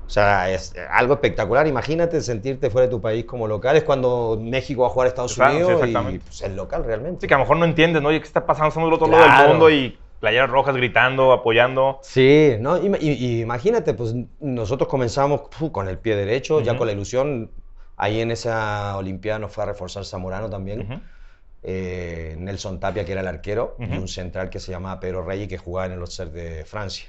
O sea, es algo espectacular. Imagínate sentirte fuera de tu país como local. Es cuando México va a jugar a Estados Unidos y pues, es local realmente. Sí, que a lo mejor no entiendes, ¿no? Oye, ¿qué está pasando? Estamos del otro lado del mundo y playeras rojas gritando, apoyando. Sí, ¿no? Y imagínate, pues nosotros comenzamos con el pie derecho, ya con la ilusión. Ahí en esa Olimpiada nos fue a reforzar Zamorano también. Nelson Tapia, que era el arquero, y un central que se llamaba Pedro Reyes, que jugaba en el Auxerre de Francia.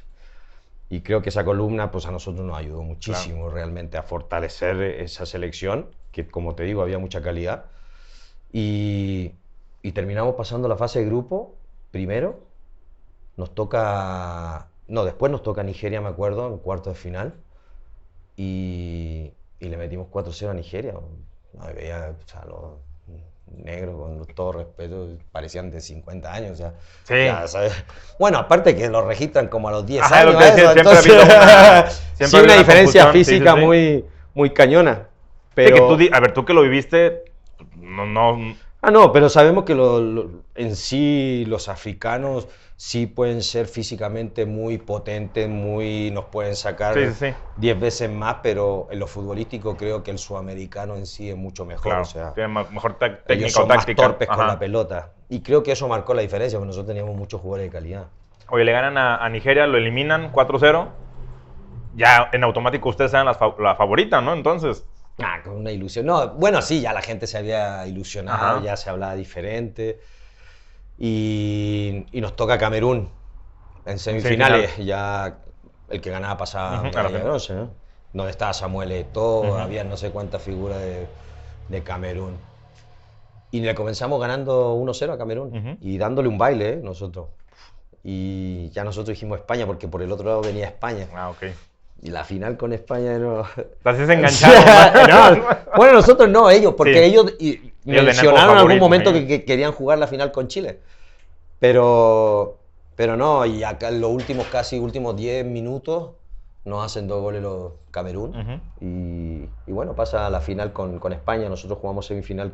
Y creo que esa columna pues a nosotros nos ayudó muchísimo realmente a fortalecer esa selección, que como te digo había mucha calidad. Y terminamos pasando la fase de grupo primero. Después nos toca Nigeria, me acuerdo, en cuarto de final. Y le metimos 4-0 a Nigeria. Veía, o sea, los negros, con todo respeto, parecían de 50 años. O sea, sí. Ya, ¿sabes? Bueno, aparte que lo registran como a los 10 Ajá, años. Lo que decía, entonces, siempre una diferencia física muy cañona. Pero... Sí, que a ver, tú que lo viviste, no... no, pero sabemos que en sí los africanos sí pueden ser físicamente muy potentes, nos pueden sacar 10 veces más, pero en lo futbolístico creo que el sudamericano en sí es mucho mejor. Claro, o sea, tiene mejor técnica ellos son o táctica. Más torpes con la pelota. Y creo que eso marcó la diferencia, porque nosotros teníamos muchos jugadores de calidad. Oye, le ganan a Nigeria, lo eliminan 4-0. Ya en automático ustedes eran la favorita, ¿no? Entonces... con una ilusión. No, bueno, sí, ya la gente se había ilusionado, ya se hablaba diferente. Y nos toca Camerún en semifinales. Ya el que ganaba pasaba a la bronce, ¿no? Donde estaba Samuel Eto'o, había no sé cuántas figuras de Camerún. Y le comenzamos ganando 1-0 a Camerún y dándole un baile, nosotros. Y ya nosotros dijimos España, porque por el otro lado venía España. Y la final con España no... Estás enganchado. Bueno, nosotros no, ellos, porque ellos mencionaron en algún momento que querían jugar la final con Chile. Pero no, y acá en los últimos 10 minutos nos hacen 2 goles los Camerún. Y bueno, pasa a la final con España. Nosotros jugamos semifinal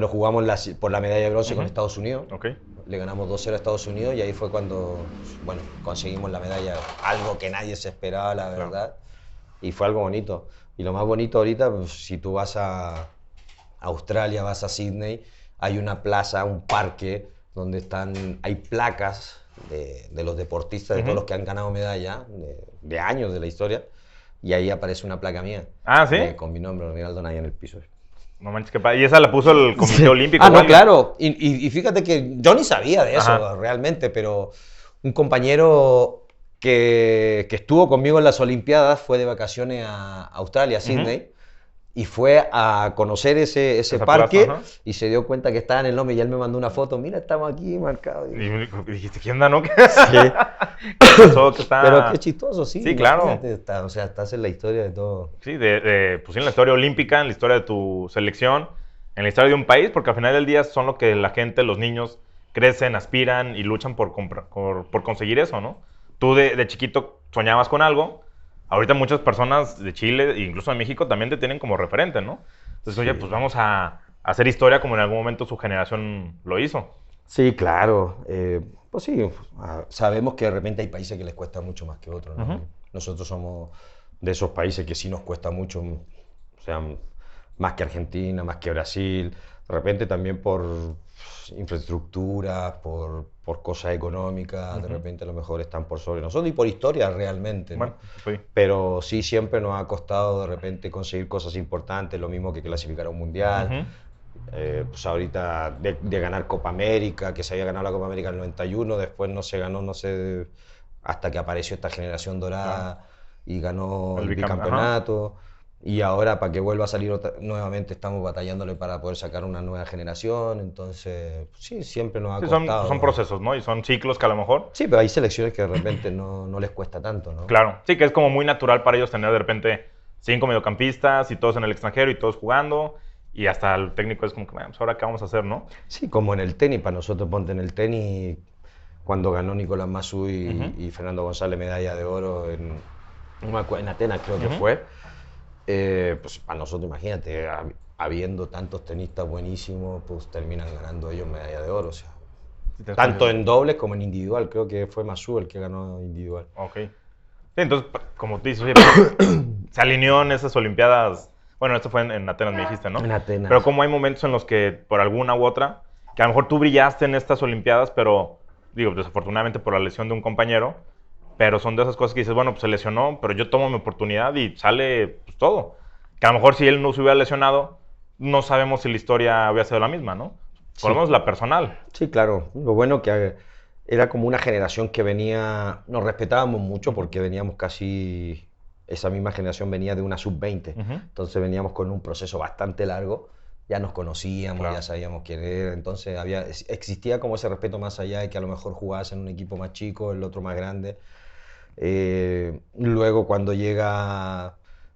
jugamos por la medalla de bronce con Estados Unidos. Le ganamos 2-0 a Estados Unidos y ahí fue cuando conseguimos la medalla. Algo que nadie se esperaba, la verdad. Y fue algo bonito. Y lo más bonito ahorita, pues, si tú vas a Australia, vas a Sydney, hay una plaza, un parque, donde hay placas de los deportistas, de todos los que han ganado medalla, de años de la historia. Y ahí aparece una placa mía. ¿Sí? Con mi nombre, Ronaldo Naya, en el piso. No manches, ¿y esa la puso el Comité Olímpico? No, claro. Y fíjate que yo ni sabía de eso realmente, pero un compañero que estuvo conmigo en las Olimpiadas fue de vacaciones a Australia, a Sydney, y fue a conocer ese parque y se dio cuenta que estaba en el nombre y él me mandó una foto. Mira, estamos aquí marcados. Y dijiste, ¿qué onda, no? Sí. ¿Qué pasó? Pero qué chistoso, sí. Sí, claro. Estás en la historia de todo. Sí, pues en la historia olímpica, en la historia de tu selección, en la historia de un país, porque al final del día son lo que la gente, los niños, crecen, aspiran y luchan por conseguir eso, ¿no? Tú de chiquito soñabas con algo. Ahorita muchas personas de Chile e incluso de México también te tienen como referente, ¿no? Entonces, oye, pues vamos a hacer historia como en algún momento su generación lo hizo. Sí, claro. Pues sí, sabemos que de repente hay países que les cuesta mucho más que otros, ¿no? Nosotros somos de esos países que sí nos cuesta mucho, o sea, más que Argentina, más que Brasil. De repente también por infraestructura, por cosas económicas, de repente a lo mejor están por sobre nosotros y por historia realmente, ¿no? Bueno, sí. Pero sí siempre nos ha costado de repente conseguir cosas importantes, lo mismo que clasificar a un mundial. pues ahorita de ganar Copa América, que se había ganado la Copa América en el 91, después no se ganó, no sé, hasta que apareció esta generación dorada y ganó el bicampeonato. Y ahora para que vuelva a salir nuevamente estamos batallándole para poder sacar una nueva generación, entonces sí, siempre nos ha costado. Son procesos, ¿no? Y son ciclos que a lo mejor... Sí, pero hay selecciones que de repente no les cuesta tanto, ¿no? Claro, sí, que es como muy natural para ellos tener de repente 5 mediocampistas y todos en el extranjero y todos jugando, y hasta el técnico es como que, pues ahora qué vamos a hacer, ¿no? Sí, como en el tenis, para nosotros ponte en el tenis, cuando ganó Nicolás Massú y Fernando González medalla de oro en Atenas creo que fue, pues para nosotros imagínate, habiendo tantos tenistas buenísimos, pues terminan ganando ellos medalla de oro, o sea, tanto en dobles como en individual, creo que fue Massú el que ganó individual. Ok. Sí, entonces, como tú dices, oye, pues, se alineó en esas Olimpiadas. Bueno, esto fue en Atenas, me dijiste, ¿no? En Atenas. Pero como hay momentos en los que, por alguna u otra, que a lo mejor tú brillaste en estas Olimpiadas, pero, digo, desafortunadamente por la lesión de un compañero, pero son de esas cosas que dices, bueno, pues se lesionó, pero yo tomo mi oportunidad y sale pues, todo. Que a lo mejor si él no se hubiera lesionado, no sabemos si la historia hubiera sido la misma, ¿no? Por lo menos la personal. Sí, claro. Lo bueno que era como una generación que venía, nos respetábamos mucho porque veníamos casi, esa misma generación venía de una sub-20, entonces veníamos con un proceso bastante largo, ya nos conocíamos, ya sabíamos quién era, entonces existía como ese respeto más allá de que a lo mejor jugabas en un equipo más chico, el otro más grande. Luego cuando llega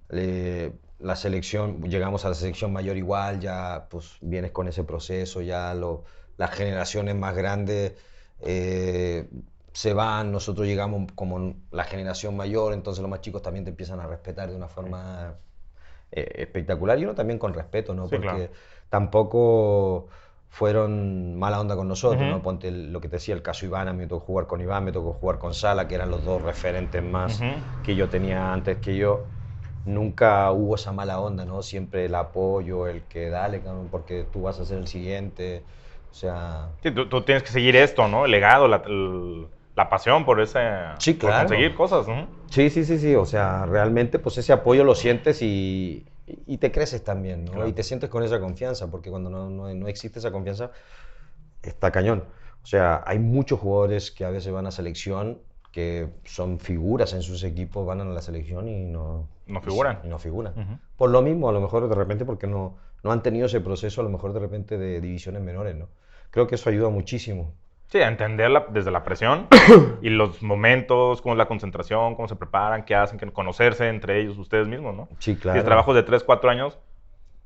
la selección, llegamos a la selección mayor igual, ya pues vienes con ese proceso, ya las generaciones más grandes se van, nosotros llegamos como la generación mayor, entonces los más chicos también te empiezan a respetar de una forma espectacular y uno también con respeto, ¿no? Sí, porque tampoco fueron mala onda con nosotros, ¿no? Ponte lo que te decía, el caso Iván, a mí me tocó jugar con Iván, me tocó jugar con Sala, que eran los dos referentes más que yo tenía antes que yo. Nunca hubo esa mala onda, ¿no? Siempre el apoyo, el que dale, porque tú vas a ser el siguiente, o sea... Sí, tú tienes que seguir esto, ¿no? El legado, la pasión por Sí, claro. por conseguir cosas, ¿no? Sí, o sea, realmente pues ese apoyo lo sientes y te creces también, ¿no? Claro. Y te sientes con esa confianza, porque cuando no existe esa confianza, está cañón. O sea, hay muchos jugadores que a veces van a selección, que son figuras en sus equipos, van a la selección y no figuran. Y no figuran. Por lo mismo, a lo mejor de repente, porque no han tenido ese proceso, a lo mejor de repente de divisiones menores, ¿no? Creo que eso ayuda muchísimo. Sí, a entenderla desde la presión y los momentos, cómo es la concentración, cómo se preparan, qué hacen, conocerse entre ellos, ustedes mismos, ¿no? Sí, claro. Y trabajos de 3, 4 años,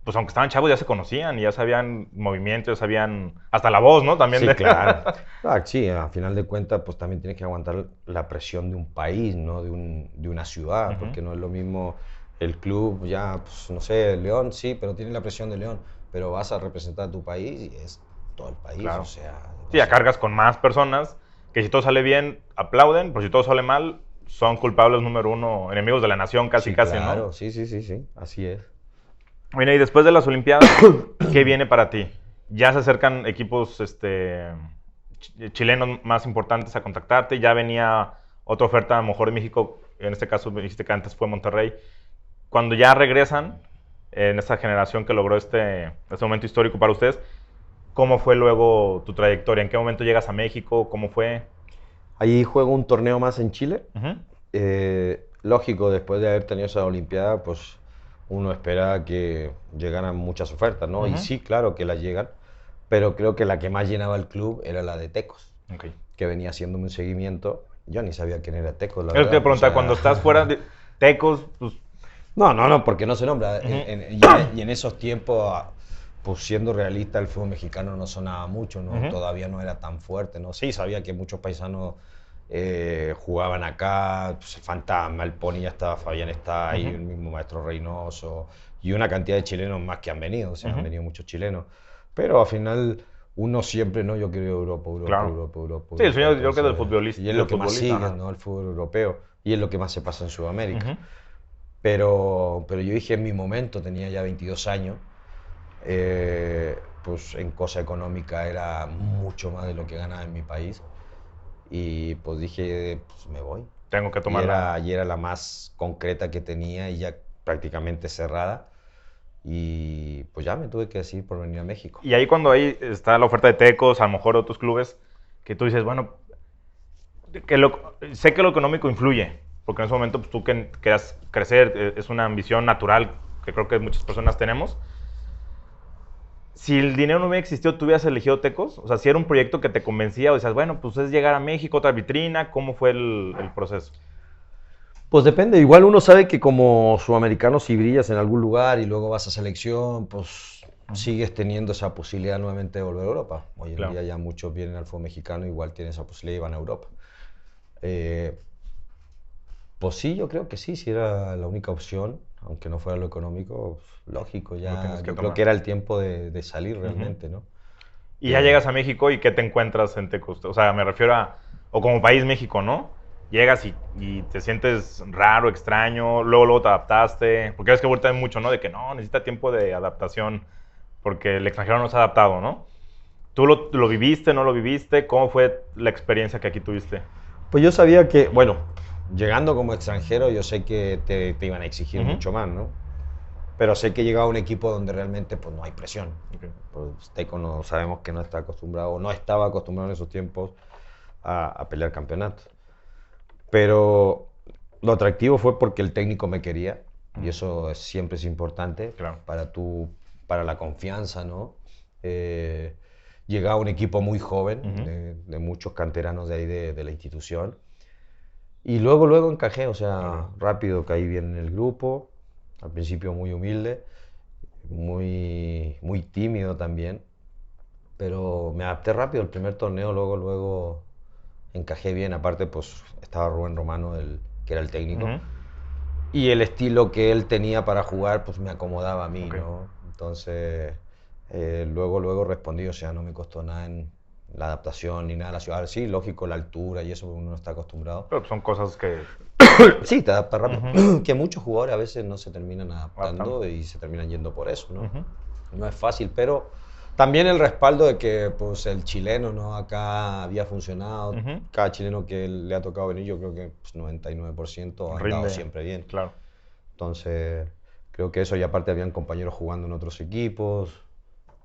pues aunque estaban chavos ya se conocían y ya sabían movimientos, ya sabían hasta la voz, ¿no? También sí, claro. Sí, a final de cuentas, pues también tienes que aguantar la presión de un país, ¿no? De una ciudad, porque no es lo mismo el club, ya, pues no sé, León, sí, pero tiene la presión de León, pero vas a representar a tu país y es todo el país, claro. O sea... Sí, ya cargas con más personas que si todo sale bien, aplauden, pero si todo sale mal, son culpables número uno, enemigos de la nación casi, claro, ¿no? Claro, sí, así es. Mira, y después de las Olimpiadas, ¿qué viene para ti? Ya se acercan equipos chilenos más importantes a contactarte, ya venía otra oferta a lo mejor de México, en este caso me dijiste que antes fue Monterrey. Cuando ya regresan, en esta generación que logró este momento histórico para ustedes, ¿cómo fue luego tu trayectoria? ¿En qué momento llegas a México? ¿Cómo fue? Ahí juego un torneo más en Chile. Lógico, después de haber tenido esa Olimpiada, pues uno espera que llegaran muchas ofertas, ¿no? Y sí, claro que las llegan, pero creo que la que más llenaba el club era la de Tecos, que venía haciéndome un seguimiento. Yo ni sabía quién era Tecos, la verdad. Yo te preguntaba, cuando estás fuera de Tecos, pues... No, porque no se nombra. Y en esos tiempos, pues siendo realista, el fútbol mexicano no sonaba mucho, ¿no? Todavía no era tan fuerte, ¿no? Sí, sabía que muchos paisanos jugaban acá, pues el Fantasma, el Pony ya estaba, Fabián está ahí, el mismo Maestro Reynoso, y una cantidad de chilenos más que han venido, o sea, han venido muchos chilenos. Pero al final, uno siempre, ¿no? Yo quiero Europa. Sí, el sueño yo creo que del futbolista. Y es lo que más sigue, ¿no? El fútbol europeo, y es lo que más se pasa en Sudamérica. Pero yo dije en mi momento, tenía ya 22 años, pues en cosa económica era mucho más de lo que ganaba en mi país. Y pues dije, pues me voy. Tengo que tomarla. Y era la más concreta que tenía y ya prácticamente cerrada. y pues ya me tuve que decidir por venir a México. Y ahí cuando ahí está la oferta de Tecos, a lo mejor otros clubes, que tú dices, bueno, sé que lo económico influye, porque en ese momento pues, tú querías crecer, es una ambición natural que creo que muchas personas tenemos. Si el dinero no hubiera existido, ¿tú hubieras elegido Tecos? O sea, si era un proyecto que te convencía o decías, bueno, pues es llegar a México, otra vitrina, ¿cómo fue el proceso? Pues depende, igual uno sabe que como sudamericano si brillas en algún lugar y luego vas a selección, pues sigues teniendo esa posibilidad nuevamente de volver a Europa. Hoy en día ya muchos vienen al fútbol mexicano, igual tienen esa posibilidad y van a Europa. Pues sí, yo creo que sí, si era la única opción, aunque no fuera lo económico, lógico, ya yo creo que era el tiempo de salir realmente, ¿no? Y ya llegas a México y ¿qué te encuentras en Tecos? O sea, me refiero a, o como país México, ¿no? Llegas y te sientes raro, extraño, luego te adaptaste, porque ves que ahorita hay mucho, ¿no? De que no, necesita tiempo de adaptación, porque el extranjero no se ha adaptado, ¿no? ¿Tú lo viviste, no lo viviste? ¿Cómo fue la experiencia que aquí tuviste? Pues yo sabía que, bueno, llegando como extranjero, yo sé que te iban a exigir mucho más, ¿no? Pero sé que llegaba a un equipo donde realmente pues, no hay presión. Pues, Teco no, sabemos que no está acostumbrado, no estaba acostumbrado en esos tiempos a pelear campeonatos. Pero lo atractivo fue porque el técnico me quería, y eso siempre es importante para la confianza, ¿no? Llegaba un equipo muy joven, de muchos canteranos de ahí de la institución. Y luego encajé, o sea, rápido caí bien en el grupo. Al principio muy humilde, muy tímido también. Pero me adapté rápido. El primer torneo, luego encajé bien. Aparte, pues estaba Rubén Romano, que era el técnico. Y el estilo que él tenía para jugar, pues me acomodaba a mí, ¿no? Entonces, luego respondí, o sea, no me costó nada en la adaptación ni nada a la ciudad. Sí, lógico, la altura y eso, uno no está acostumbrado. Pero son cosas que... Sí, te adaptas rápido. Que muchos jugadores a veces no se terminan adaptando y se terminan yendo por eso, ¿no? No es fácil, pero también el respaldo de que pues, el chileno, ¿no? Acá había funcionado. Cada chileno que le ha tocado venir, yo creo que pues, 99% ha andado siempre bien. Claro. Entonces, creo que eso, y aparte habían compañeros jugando en otros equipos.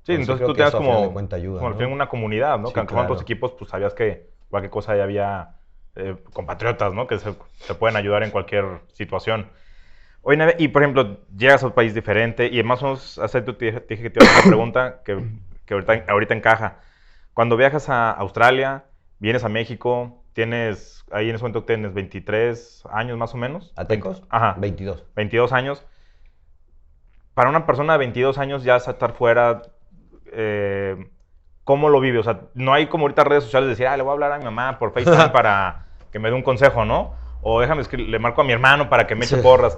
Sí, entonces tú te das como ayuda, al fin una comunidad, ¿no? Sí, que aunque fueran otros equipos, pues sabías que cualquier cosa ya había compatriotas, ¿no? Que se pueden ayudar en cualquier situación. Oye, Neve, y por ejemplo, llegas a un país diferente y más o menos hace te dije que te iba a hacer una pregunta que ahorita encaja. Cuando viajas a Australia, vienes a México, ahí en ese momento tienes 23 años más o menos. ¿A Tecos? Ajá. 22. 22 años. Para una persona de 22 años ya estar fuera, ¿cómo lo vive? O sea, no hay como ahorita redes sociales de decir, le voy a hablar a mi mamá por FaceTime para que me dé un consejo, ¿no? O déjame le marco a mi hermano para que me eche porras.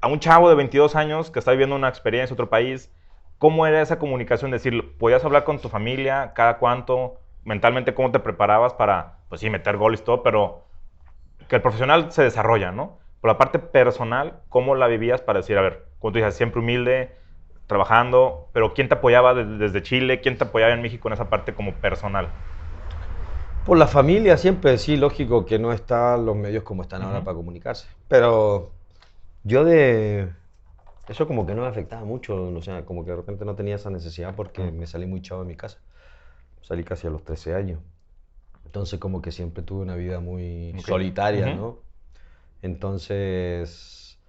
A un chavo de 22 años que está viviendo una experiencia en otro país, ¿cómo era esa comunicación? Decir, ¿podías hablar con tu familia? ¿Cada cuánto? Mentalmente, ¿cómo te preparabas para, pues sí, meter goles y todo? Pero que el profesional se desarrolla, ¿no? Por la parte personal, ¿cómo la vivías para decir, a ver, como tú dices, siempre humilde, trabajando, pero ¿quién te apoyaba desde Chile? ¿Quién te apoyaba en México en esa parte como personal? Por la familia siempre, sí, lógico que no están los medios como están ahora para comunicarse. Pero yo eso como que no me afectaba mucho, o sea, como que de repente no tenía esa necesidad porque me salí muy chavo de mi casa. Salí casi a los 13 años. Entonces como que siempre tuve una vida muy solitaria, ¿no? Entonces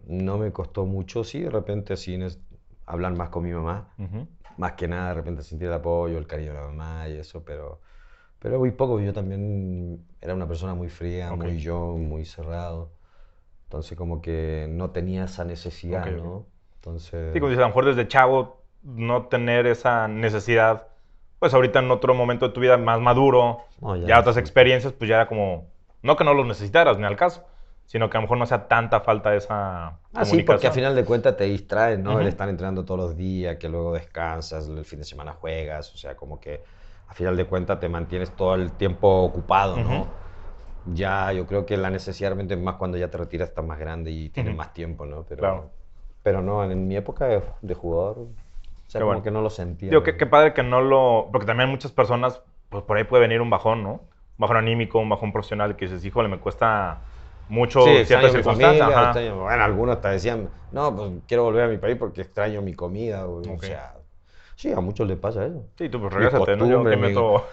no me costó mucho, sí, de repente sí, hablar más con mi mamá. Más que nada, de repente sentir el apoyo, el cariño de la mamá y eso, pero muy poco. Yo también era una persona muy fría, muy yo, muy cerrado. Entonces como que no tenía esa necesidad, ¿no? Entonces... Sí, como dices, a lo mejor desde chavo no tener esa necesidad, pues ahorita en otro momento de tu vida más maduro, ya otras experiencias, pues ya era como, no que no los necesitaras ni al caso, sino que a lo mejor no sea tanta falta esa comunicación. Sí, porque al final de cuentas te distraes, ¿no? El estar entrenando todos los días, que luego descansas, el fin de semana juegas, o sea, como que al final de cuentas te mantienes todo el tiempo ocupado, ¿no? Ya yo creo que la necesidad realmente es más cuando ya te retiras, estás más grande y tienes más tiempo, ¿no? Pero no, en mi época de jugador, o sea, como que no lo sentía. Digo, qué padre que no lo... Porque también muchas personas, pues por ahí puede venir un bajón, ¿no? Un bajón anímico, un bajón profesional, que dices, híjole, me cuesta mucho Sí, ciertas extraño mi circunstancias. familia, Ajá. bueno, algunos hasta decían, no, pues quiero volver a mi país porque extraño mi comida, güey. Ok. O sea, sí, a muchos les pasa eso. Sí, tú pues Mis regrésate, ¿no? Yo que costumbres, meto,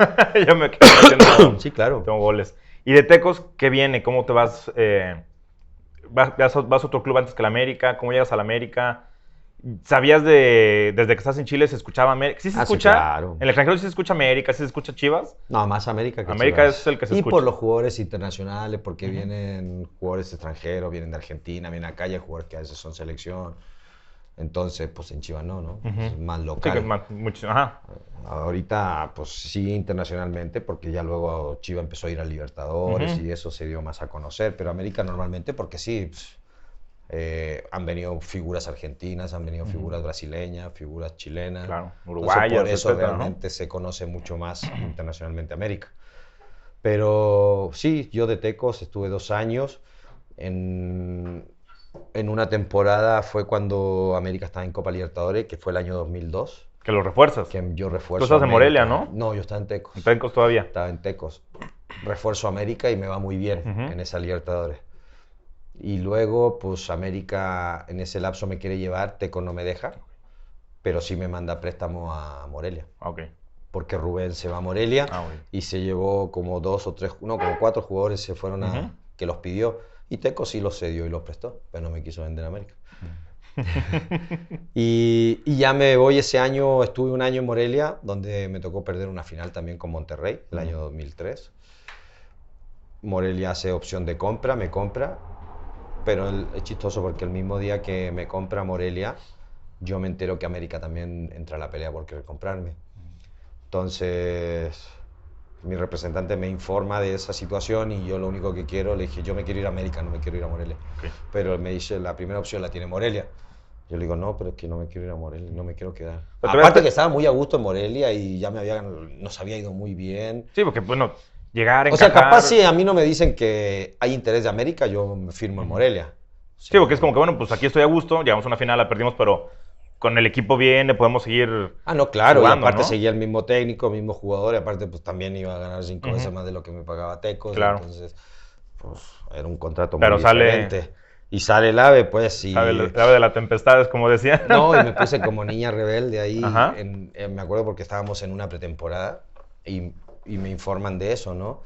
yo me quedo metiendo, Sí, claro. tengo goles. ¿Y de Tecos qué viene? ¿Cómo te vas? ¿Vas a otro club antes que el América? ¿Cómo llegas al América? ¿Sabías desde que estás en Chile se escuchaba América? ¿Sí se Ah, sí, escucha? claro. ¿En el extranjero sí se escucha América? ¿Sí se escucha Chivas? No, más América que América Chivas. es el que se y escucha. por los jugadores internacionales, porque vienen jugadores extranjeros, vienen de Argentina, vienen acá y hay jugadores que a veces son selección. Entonces, pues en Chivas no, Es más Sí, local. que es mucho, ajá. Ahorita, pues sí, internacionalmente, porque ya luego Chivas empezó a ir a Libertadores y eso se dio más a conocer, pero América normalmente, porque sí, han venido figuras argentinas, han venido figuras brasileñas, figuras chilenas. Claro, Entonces, uruguayas, por eso etcétera, ¿no? realmente se conoce mucho más internacionalmente América. Pero sí, yo de Tecos estuve 2 años. En una temporada fue cuando América estaba en Copa Libertadores, que fue el año 2002, Que lo refuerzas. que yo refuerzo Tú estás en América. Morelia, ¿no? No, yo estaba en Tecos. En Tecos todavía. Estaba en Tecos. Refuerzo América y me va muy bien en esa Libertadores. Y luego, pues América en ese lapso me quiere llevar, Tecos no me deja, pero sí me manda préstamo a Morelia. Ok. Porque Rubén se va a Morelia Bueno. y se llevó como 2 o 3, no, como 4 jugadores se fueron que los pidió. Y Tecos sí los cedió y los prestó, pero no me quiso vender a América. y ya me voy ese año, estuve un año en Morelia, donde me tocó perder una final también con Monterrey, el año 2003. Morelia hace opción de compra, me compra, pero es chistoso porque el mismo día que me compra Morelia, yo me entero que América también entra a la pelea por querer comprarme. Entonces, mi representante me informa de esa situación y yo lo único que quiero, le dije, yo me quiero ir a América, no me quiero ir a Morelia. Okay. Pero él me dice, la primera opción la tiene Morelia. Yo le digo, no, pero es que no me quiero ir a Morelia, no me quiero quedar. Pero aparte que estaba muy a gusto en Morelia y ya nos había ido muy bien. Sí, porque, bueno, llegar, encajar... O sea, capaz si a mí no me dicen que hay interés de América, yo me firmo en Morelia. O sea, sí, porque es como que, bueno, pues aquí estoy a gusto, llegamos a una final, la perdimos, pero con el equipo bien, le podemos seguir. No, claro, jugando, y aparte ¿no? seguía el mismo técnico, mismo jugador, y aparte pues también iba a ganar 5 veces más de lo que me pagaba Tecos, claro. Entonces pues era un contrato pero muy diferente. Y sale el ave, pues, y... Sale el ave de la tempestad, como decía. No, y me puse como niña rebelde ahí, me acuerdo porque estábamos en una pretemporada y me informan de eso, ¿no?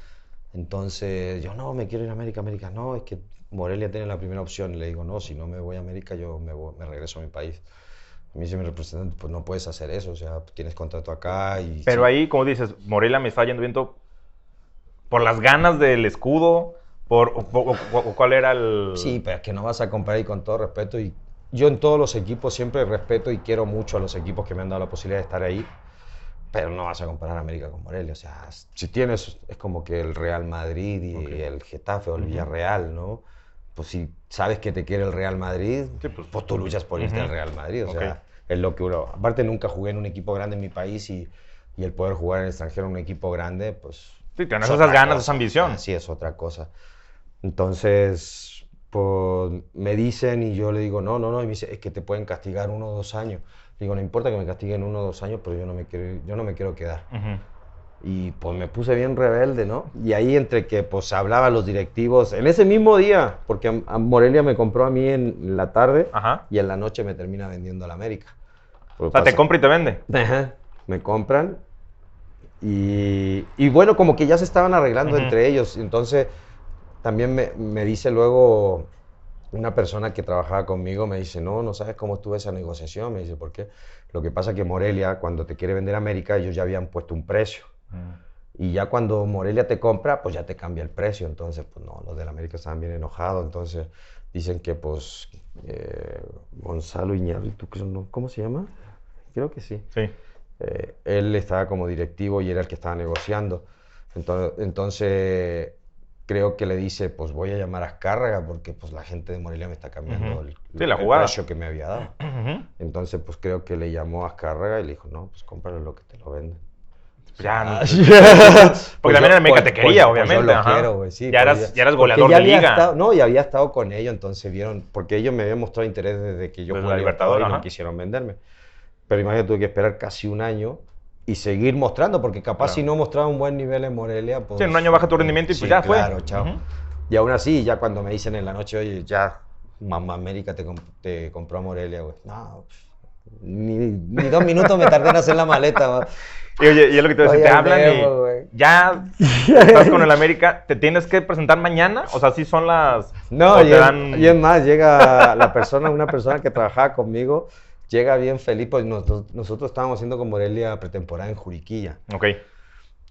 Entonces yo, no, me quiero ir a América, no, es que Morelia tiene la primera opción, y le digo, no, si no me voy a América, yo me regreso a mi país. A mí se me representan, pues no puedes hacer eso, o sea, tienes contrato acá y... Pero ahí, como dices, Morelia me está yendo viento por las ganas del escudo, o cuál era el... Sí, pero es que no vas a comparar y con todo respeto, y yo en todos los equipos siempre respeto y quiero mucho a los equipos que me han dado la posibilidad de estar ahí, pero no vas a comparar América con Morelia, o sea, si tienes, es como que el Real Madrid y el Getafe o el Villarreal, ¿no? Pues si sabes que te quiere el Real Madrid, sí, pues tú luchas por irte al Real Madrid, o sea, es lo que uno... Aparte nunca jugué en un equipo grande en mi país y el poder jugar en el extranjero en un equipo grande, pues... Sí, tienes esas ganas, esa ambición. Sí, es otra cosa. Entonces, pues me dicen y yo le digo, no, y me dice, es que te pueden castigar 1 o 2 años. Digo, no importa que me castiguen 1 o 2 años, pero yo no me quiero quedar. Y pues me puse bien rebelde, ¿no? Y ahí entre que pues hablaban los directivos, en ese mismo día, porque a Morelia me compró a mí en la tarde y en la noche me termina vendiendo a la América. O sea, te compra y te vende. Me compran y bueno, como que ya se estaban arreglando entre ellos. Entonces también me dice luego una persona que trabajaba conmigo, me dice, no sabes cómo estuvo esa negociación. Me dice, ¿por qué? Lo que pasa es que Morelia, cuando te quiere vender a América, ellos ya habían puesto un precio. Y ya cuando Morelia te compra, pues ya te cambia el precio. Entonces, pues no, los del América estaban bien enojados. Entonces, dicen que, pues, Gonzalo Iñárritu, ¿cómo se llama? Creo que sí. Sí. Él estaba como directivo y era el que estaba negociando. Entonces creo que le dice, pues voy a llamar a Azcárraga porque pues la gente de Morelia me está cambiando el precio que me había dado. Entonces, pues creo que le llamó a Azcárraga y le dijo, no, pues cómpralo lo que te lo venden. Ya, porque también en América te quería, obviamente. Yo lo quiero, güey, sí. Ya eras goleador de liga. Y había estado con ellos, entonces vieron, porque ellos me habían mostrado interés desde que yo jugué al Libertadores y no quisieron venderme. Pero imagínate, tuve que esperar casi 1 año y seguir mostrando, porque capaz si no mostraba un buen nivel en Morelia, pues... Sí, en 1 año baja tu rendimiento y pues ya fue. Claro, chao. Y aún así, ya cuando me dicen en la noche, oye, ya, Mamá América te compró a Morelia, güey. No, ni 2 minutos me tardé en hacer la maleta, güey. Y oye, y es lo que te voy a decir, te hablan y ya estás con el América, ¿te tienes que presentar mañana? O sea, sí son las... No, y es más, llega una persona que trabajaba conmigo, llega bien feliz, pues nosotros estábamos haciendo con Morelia pretemporada en Juriquilla. Ok.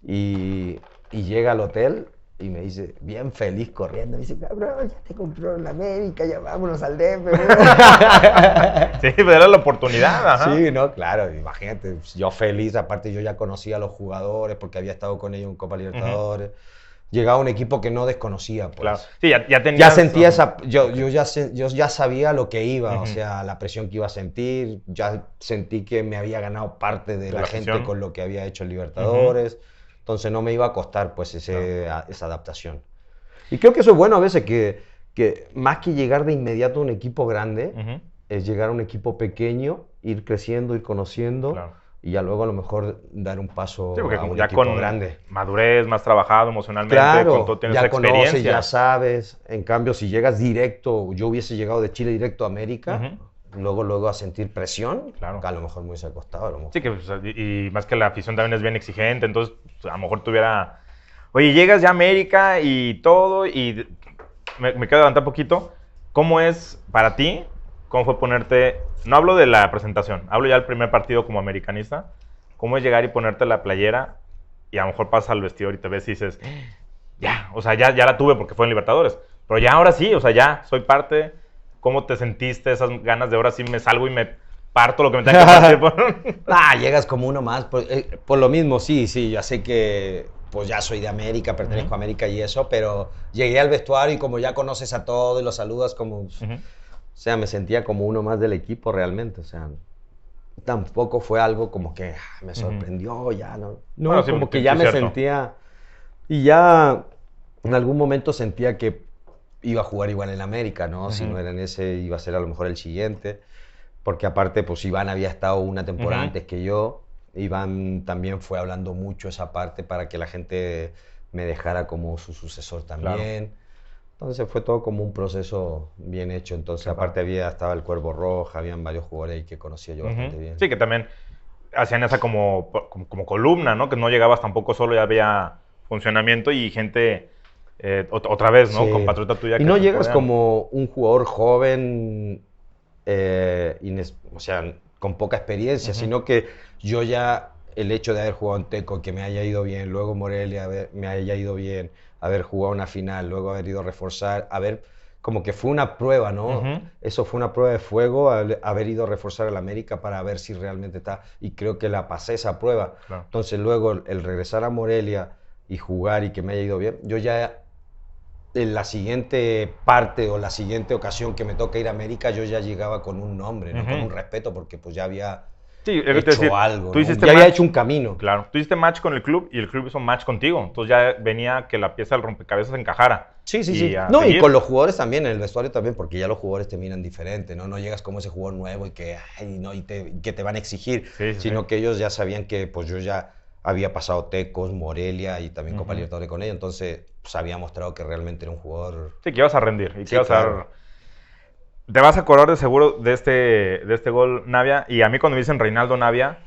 Y llega al hotel y me dice, bien feliz corriendo, me dice, cabrón, ya te compró en América, ya vámonos al DF. Sí, pero era la oportunidad, ajá. Sí, no, claro, imagínate, yo feliz, aparte yo ya conocía a los jugadores porque había estado con ellos en Copa Libertadores. Llegaba un equipo que no desconocía, pues. Claro. Sí, ya tenías... Ya sentía yo ya sabía lo que iba, o sea, la presión que iba a sentir, ya sentí que me había ganado parte de la gente con lo que había hecho en Libertadores. Entonces no me iba a costar pues esa adaptación. Y creo que eso es bueno a veces, que más que llegar de inmediato a un equipo grande, es llegar a un equipo pequeño, ir creciendo, ir conociendo, y ya luego a lo mejor dar un paso a un equipo grande. Madurez, más trabajado emocionalmente, claro, con todo, tienes ya experiencia. Conoces, ya sabes. En cambio, si llegas directo, yo hubiese llegado de Chile directo a América, luego a sentir presión, que a lo mejor me hubiese costado. Sí, que, y más que la afición también es bien exigente, entonces a lo mejor tuviera... Oye, llegas ya a América y todo, y me quiero adelantar un poquito. ¿Cómo es para ti? ¿Cómo fue ponerte... No hablo de la presentación, hablo ya del primer partido como americanista. ¿Cómo es llegar y ponerte la playera y a lo mejor pasas al vestidor y te ves y dices, ya, o sea, ya la tuve porque fue en Libertadores, pero ya ahora sí, o sea, ya soy parte... ¿Cómo te sentiste esas ganas de ahora sí me salgo y me parto lo que me tenga que partir? Llegas como uno más. Por lo mismo, sí, ya sé que pues ya soy de América, pertenezco a América y eso, pero llegué al vestuario y como ya conoces a todos y los saludas como... O sea, me sentía como uno más del equipo realmente, o sea... Tampoco fue algo como que me sorprendió, ya, ¿no? No, bueno, como que ya me sentía... Y ya en algún momento sentía que iba a jugar igual en América, ¿no? Si no era en ese, iba a ser a lo mejor el siguiente. Porque aparte, pues Iván había estado una temporada antes que yo. Iván también fue hablando mucho esa parte para que la gente me dejara como su sucesor también. Claro. Entonces fue todo como un proceso bien hecho. Entonces aparte estaba el Cuervo Roja, habían varios jugadores ahí que conocía yo bastante bien. Sí, que también hacían esa como columna, ¿no? Que no llegabas tampoco solo, ya había funcionamiento y gente... otra vez, ¿no? Sí. Compatriota tuya. Y no llegas como un jugador joven, o sea, con poca experiencia, sino que yo ya, el hecho de haber jugado en Teco, que me haya ido bien, luego Morelia, me haya ido bien, haber jugado una final, luego haber ido a reforzar, como que fue una prueba, ¿no? Eso fue una prueba de fuego, haber ido a reforzar al América para ver si realmente está, y creo que la pasé esa prueba. Claro. Entonces luego el regresar a Morelia y jugar y que me haya ido bien, yo ya... En la siguiente parte o la siguiente ocasión que me toca ir a América, yo ya llegaba con un nombre, ¿no? Con un respeto, porque pues ya había hecho algo, ¿no? Ya había hecho un camino. Claro, tú hiciste match con el club y el club hizo match contigo, entonces ya venía que la pieza del rompecabezas encajara. Sí. No, y con los jugadores también, en el vestuario también, porque ya los jugadores te miran diferente, ¿no? No llegas como ese jugador nuevo y que te van a exigir, sino que ellos ya sabían que pues yo ya había pasado Tecos, Morelia y también Copa Libertadores con ellos, entonces pues, había mostrado que realmente era un jugador... Sí, que ibas a rendir y que ibas a dar... Te vas a acordar de seguro de este gol, Navia, y a mí cuando me dicen Reinaldo Navia,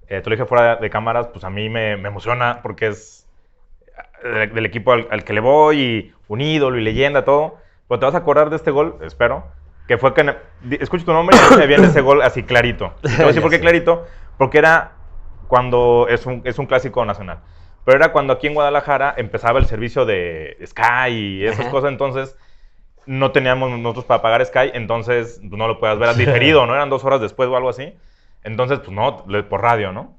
te lo dije fuera de cámaras, pues a mí me emociona porque es del equipo al que le voy, y un ídolo y leyenda, todo, pero te vas a acordar de este gol, espero, que fue que... Escucho tu nombre y me viene ese gol así clarito. Te voy a decir por qué clarito, porque era... cuando es un clásico nacional. Pero era cuando aquí en Guadalajara empezaba el servicio de Sky y esas cosas, entonces no teníamos nosotros para pagar Sky, entonces pues, no lo podías ver diferido, ¿no? Eran 2 horas después o algo así. Entonces, pues no, por radio, ¿no?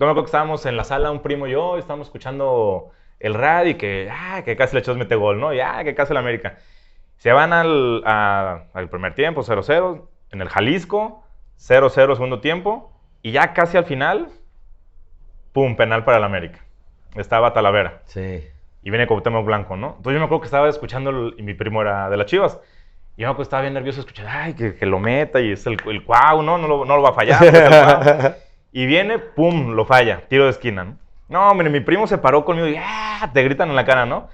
Yo me acuerdo que estábamos en la sala, un primo y yo, estábamos escuchando el radio y que casi le echas mete gol, ¿no? Y que casi el América. Se van al primer tiempo, 0-0, en el Jalisco, 0-0 segundo tiempo, y ya casi al final... ¡Pum! Penal para el América. Estaba Talavera. Sí. Y viene Cuauhtémoc Blanco, ¿no? Entonces yo me acuerdo que estaba escuchando, y mi primo era de las Chivas. Y yo me acuerdo que estaba bien nervioso escuchando, que lo meta, y es el Cuau, ¿no? No lo va a fallar. Pues, y viene, ¡pum! Lo falla. Tiro de esquina, ¿no? No, hombre, mi primo se paró conmigo y te gritan en la cara, ¿no?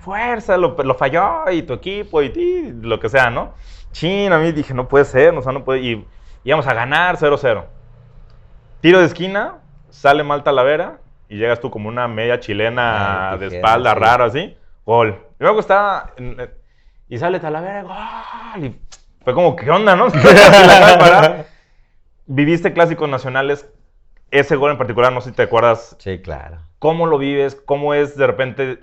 fuerza, lo falló, y tu equipo, y lo que sea, ¿no? Chin, a mí dije, no puede ser, o sea, no puede, y íbamos a ganar 0-0. Tiro de esquina, sale mal Talavera, y llegas tú como una media chilena de espalda, sí, raro así, gol. Y luego está, y sale Talavera, gol, y fue como, ¿qué onda, no? Viviste clásicos nacionales, ese gol en particular, no sé si te acuerdas. Sí, claro. ¿Cómo lo vives? ¿Cómo es de repente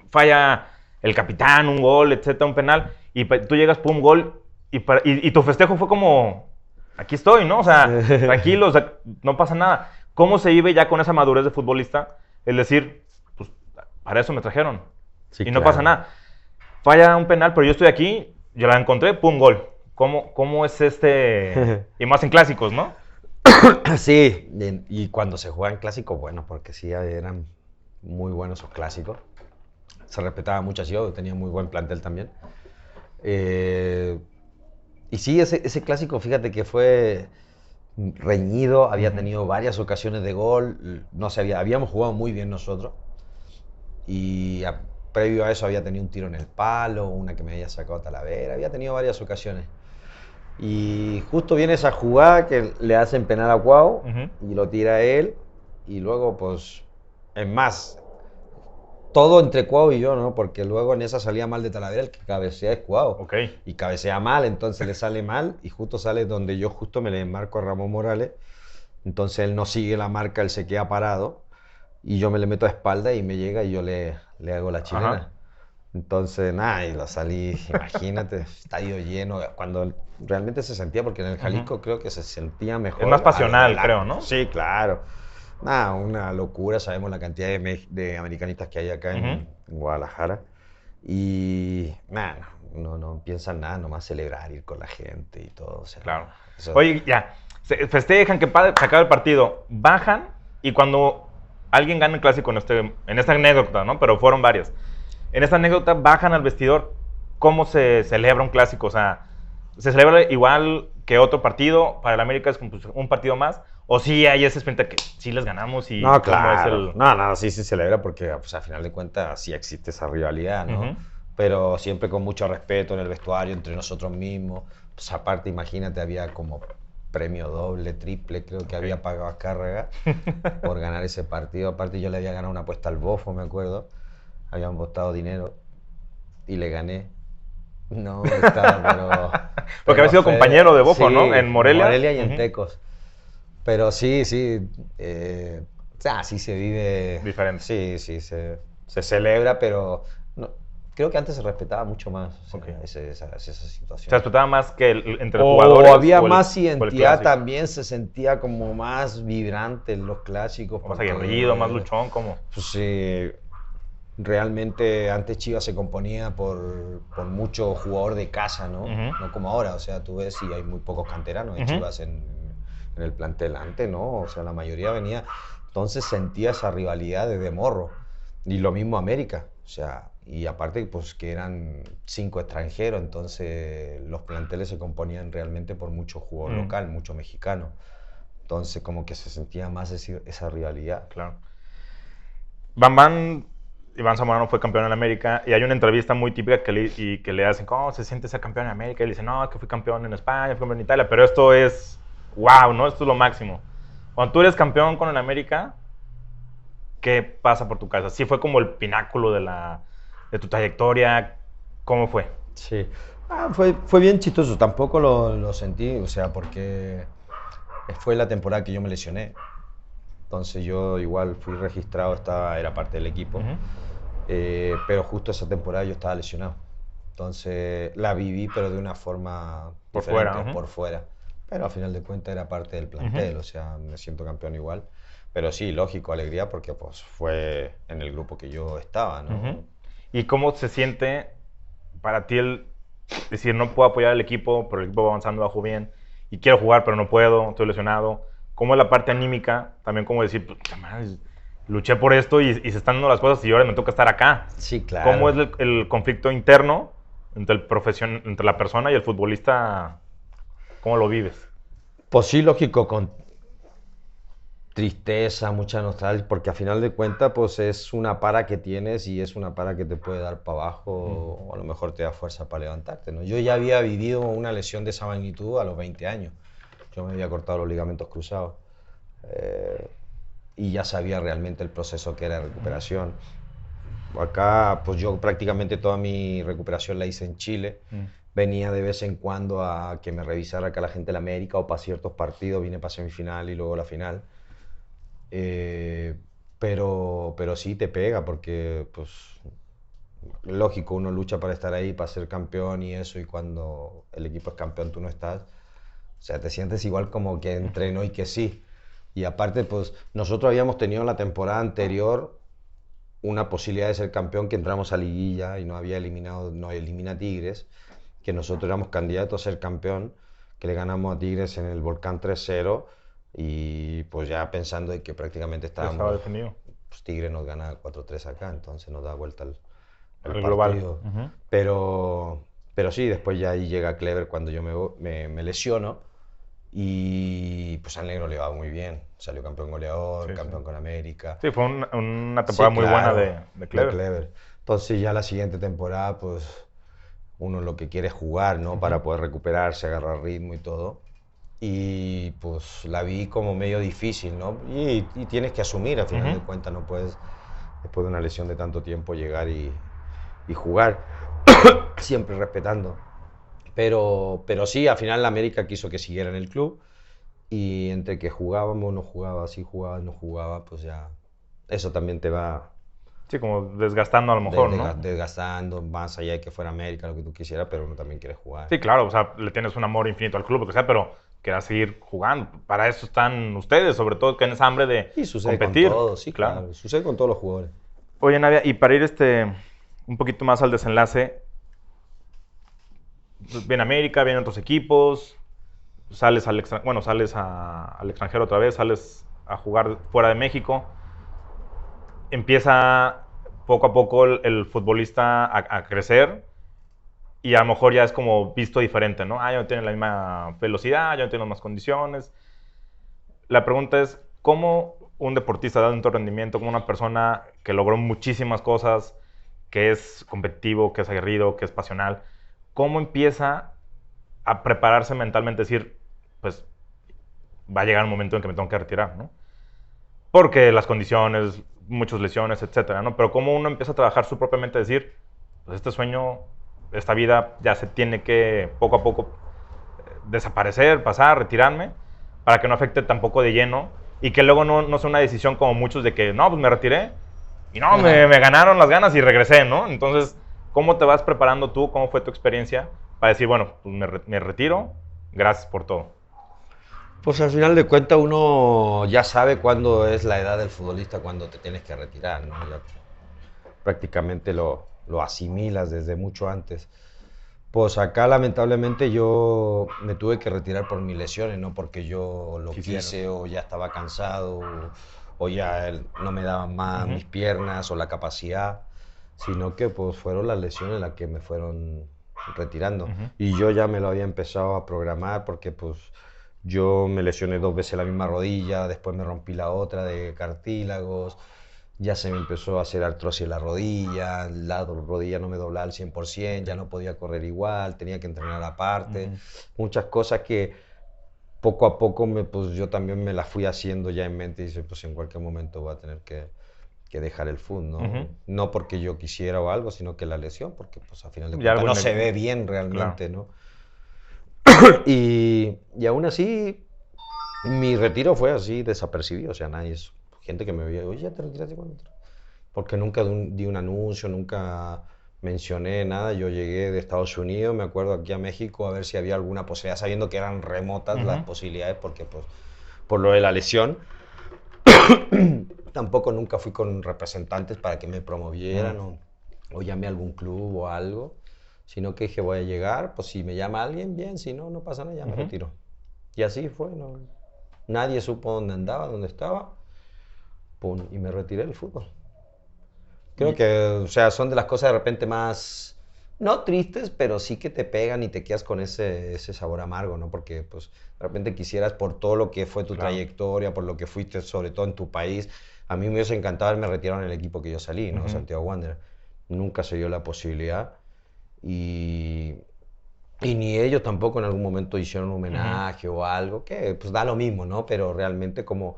falla el capitán, un gol, etcétera, un penal, y tú llegas, pum, gol, y tu festejo fue como, aquí estoy, ¿no? O sea, tranquilo, o sea, no pasa nada. ¿Cómo se vive ya con esa madurez de futbolista? El decir, pues, para eso me trajeron, sí, y no pasa nada. Falla un penal, pero yo estoy aquí, yo la encontré, pum, gol. ¿Cómo es y más en clásicos, ¿no? Sí, y cuando se juegan clásicos, bueno, porque sí, eran muy buenos esos clásicos. Se respetaba mucho así, yo tenía muy buen plantel también. Y sí, ese clásico, fíjate que fue reñido, había tenido varias ocasiones de gol, no sé, habíamos jugado muy bien nosotros. Y previo a eso había tenido un tiro en el palo, una que me había sacado Talavera, había tenido varias ocasiones. Y justo viene esa jugada que le hacen penal a Cuau, y lo tira él, y luego pues, es más, todo entre Cuau y yo, ¿no? Porque luego en esa salía mal de Talavera, el que cabecea es Cuau. Okay. Y cabecea mal, entonces le sale mal, y justo sale donde yo justo me le marco a Ramón Morales, entonces él no sigue la marca, él se queda parado, y yo me le meto a espalda y me llega y yo le hago la chilena. Ajá. Entonces, nada, y lo salí, imagínate, estadio lleno, cuando realmente se sentía, porque en el Jalisco creo que se sentía mejor. Es más pasional, creo, ¿no? Sí, claro. Nada, una locura, sabemos la cantidad de americanistas que hay acá en Guadalajara. Y nada, no piensan nada, nomás celebrar, ir con la gente y todo. O sea, claro. Eso... Oye, ya, festejan que se acaba el partido, bajan, y cuando alguien gana el clásico en esta anécdota, ¿no? Pero fueron varias. En esta anécdota bajan al vestidor. ¿Cómo se celebra un clásico? O sea, ¿se celebra igual que otro partido? ¿Para el América es como un partido más? ¿O sí hay ese sprint que sí les ganamos? Y no, claro. No, sí se celebra porque pues, a final de cuentas sí existe esa rivalidad, ¿no? Pero siempre con mucho respeto en el vestuario, entre nosotros mismos. Pues aparte, imagínate, había como premio doble, triple, creo que había pagado a Cárraga por ganar ese partido. Aparte yo le había ganado una apuesta al Bofo, me acuerdo. Habían apostado dinero y le gané. No, estaba, pero porque había sido compañero de Bofo, sí, ¿no? En Morelia. En Morelia y en Tecos. Pero sí, o sea, sí se vive... diferente. Sí, se celebra, pero no, creo que antes se respetaba mucho más, o sea, esa situación. Se respetaba más que entre jugadores. O había más identidad también, se sentía como más vibrante en los clásicos. Más aguerrido, más luchón, ¿cómo? Pues sí. Realmente antes Chivas se componía por mucho jugador de casa, ¿no? No como ahora, o sea, tú ves y hay muy pocos canteranos de Chivas en el plantel antes, ¿no? O sea, la mayoría venía, entonces sentía esa rivalidad desde morro. Y lo mismo América, o sea, y aparte pues que eran 5 extranjeros, entonces los planteles se componían realmente por mucho jugador local, mucho mexicano. Entonces como que se sentía más esa rivalidad. Claro. Iván Zamorano fue campeón en América, y hay una entrevista muy típica que le hacen, ¿cómo se siente ser campeón en América? Y él dice, no, es que fui campeón en España, fui campeón en Italia, pero esto es, wow, ¿no? Esto es lo máximo. Cuando tú eres campeón con el América, ¿qué pasa por tu cabeza? ¿Sí fue como el pináculo de tu trayectoria? ¿Cómo fue? Sí, fue bien chistoso, tampoco lo sentí, o sea, porque fue la temporada que yo me lesioné. Entonces yo igual fui registrado, era parte del equipo, pero justo esa temporada yo estaba lesionado. Entonces la viví, pero de una forma diferente, por fuera. Pero al final de cuentas era parte del plantel, o sea, me siento campeón igual. Pero sí, lógico, alegría, porque pues fue en el grupo que yo estaba, ¿no? ¿Y cómo se siente para ti el decir, no puedo apoyar al equipo, pero el equipo va avanzando bajo bien, y quiero jugar, pero no puedo, estoy lesionado? ¿Cómo es la parte anímica? También como decir, luché por esto y se están dando las cosas y ahora me toca estar acá. Sí, claro. ¿Cómo es el conflicto interno entre la persona y el futbolista? ¿Cómo lo vives? Pues sí, lógico, tristeza, mucha nostalgia, porque a final de cuentas pues es una para que tienes y es una para que te puede dar para abajo o a lo mejor te da fuerza para levantarte, ¿no? Yo ya había vivido una lesión de esa magnitud a los 20 años. Yo me había cortado los ligamentos cruzados y ya sabía realmente el proceso que era de recuperación. Acá pues yo prácticamente toda mi recuperación la hice en Chile. Venía de vez en cuando a que me revisara acá la gente de la América o para ciertos partidos, vine para semifinal y luego la final. Pero sí te pega porque, pues, lógico, uno lucha para estar ahí, para ser campeón y eso, y cuando el equipo es campeón tú no estás, o sea, te sientes igual como que entrenó y que sí. Y aparte, pues, nosotros habíamos tenido en la temporada anterior una posibilidad de ser campeón, que entramos a liguilla y no había eliminado, no elimina a Tigres, que nosotros éramos candidatos a ser campeón, que le ganamos a Tigres en el Volcán 3-0 y pues ya pensando en que prácticamente Estaba estábamos, definido. pues Tigres nos gana 4-3 acá, entonces nos da vuelta el El global. partido. Pero sí, después ya ahí llega Clever cuando yo me lesiono y pues al negro le va muy bien. Salió campeón goleador, Sí, campeón sí. con América. Sí, fue una temporada Sí, muy claro, buena de Clever. Entonces ya la siguiente temporada, pues uno lo que quiere es jugar, ¿no? Para poder recuperarse, agarrar ritmo y todo. Y pues la vi como medio difícil, ¿no? Y tienes que asumir, al final de cuentas, no puedes, después de una lesión de tanto tiempo, llegar y jugar, siempre respetando. Pero sí, al final la América quiso que siguiera en el club y entre que jugábamos, no jugaba, sí jugaba, no jugaba, pues ya eso también te va Sí, como desgastando a lo mejor, ¿no? desgastando, más allá de que fuera América, lo que tú quisieras, pero uno también quiere jugar. Sí, claro, o sea, le tienes un amor infinito al club, lo que sea, pero quieras seguir jugando. Para eso están ustedes, sobre todo que tienes hambre de Y sucede competir. con todos, sí, claro. Sucede con todos los jugadores. Oye, Nadia, y para ir un poquito más al desenlace, viene América, vienen otros equipos, sales al extranjero otra vez, sales a jugar fuera de México. Empieza poco a poco el futbolista a crecer y a lo mejor ya es como visto diferente, ¿no? Ya no tiene la misma velocidad, ya no tiene las mismas condiciones. La pregunta es, ¿cómo un deportista de alto rendimiento, como una persona que logró muchísimas cosas, que es competitivo, que es aguerrido, que es pasional, cómo empieza a prepararse mentalmente, decir, pues va a llegar un momento en que me tengo que retirar, ¿no? Porque las condiciones, muchas lesiones, etcétera, ¿no? Pero cómo uno empieza a trabajar su propia mente, decir, pues este sueño, esta vida ya se tiene que poco a poco desaparecer, pasar, retirarme, para que no afecte tampoco de lleno y que luego no sea una decisión como muchos de que, no, pues me retiré y no, me ganaron las ganas y regresé, ¿no? Entonces, ¿cómo te vas preparando tú? ¿Cómo fue tu experiencia para decir, bueno, pues me retiro, gracias por todo? Pues al final de cuentas uno ya sabe cuándo es la edad del futbolista, cuándo te tienes que retirar, ¿no? Ya prácticamente lo asimilas desde mucho antes. Pues acá lamentablemente yo me tuve que retirar por mis lesiones, no porque yo lo quise o ya estaba cansado o ya no me daban más mis piernas o la capacidad, sino que pues fueron las lesiones las que me fueron retirando. Y yo ya me lo había empezado a programar porque pues yo me lesioné 2 veces la misma rodilla, después me rompí la otra de cartílagos, ya se me empezó a hacer artrosis en la rodilla, la rodilla no me doblaba al 100%, ya no podía correr igual, tenía que entrenar aparte, muchas cosas que poco a poco pues yo también me las fui haciendo ya en mente y dice, pues en cualquier momento voy a tener que dejar el fútbol, ¿no? No porque yo quisiera o algo, sino que la lesión, porque pues al final de cuentas no se ve bien realmente, claro. ¿No? Y aún así, mi retiro fue así desapercibido, o sea, nadie, gente que me veía, oye, ya te retiraste cuando. Porque nunca di un anuncio, nunca mencioné nada. Yo llegué de Estados Unidos, me acuerdo, aquí a México, a ver si había alguna posibilidad, sabiendo que eran remotas las posibilidades, porque pues, por lo de la lesión. Tampoco nunca fui con representantes para que me promovieran o llamé a algún club o algo, sino que dije, voy a llegar, pues si me llama alguien, bien, si no, no pasa nada, ya me retiro. Y así fue, ¿no? Nadie supo dónde andaba, dónde estaba, pum, y me retiré del fútbol. Creo que, o sea, son de las cosas de repente más no tristes, pero sí que te pegan y te quedas con ese sabor amargo, ¿no? Porque pues de repente quisieras por todo lo que fue tu Claro. trayectoria, por lo que fuiste sobre todo en tu país. A mí me hubiese encantado haberme retirado en el equipo que yo salí, ¿no? Santiago Wanderers. Nunca se dio la posibilidad y, y ni ellos tampoco en algún momento hicieron un homenaje o algo, que pues da lo mismo, ¿no? Pero realmente como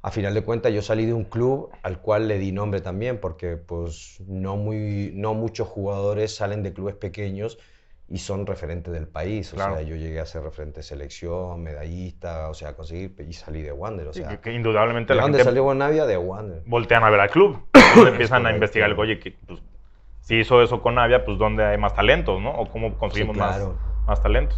a final de cuentas yo salí de un club al cual le di nombre también, porque pues no muchos jugadores salen de clubes pequeños y son referentes del país. Claro. O sea, yo llegué a ser referente de selección, medallista, o sea, conseguir y salí de Wander. O Sí, sea, que indudablemente ¿de la dónde gente salió Bonavia? De Wander. voltean a ver al club. Donde empiezan a correcto. investigar el oye, que pues, si hizo eso con Navia, pues dónde hay más talentos, ¿no? O cómo conseguimos Sí, claro. más talentos.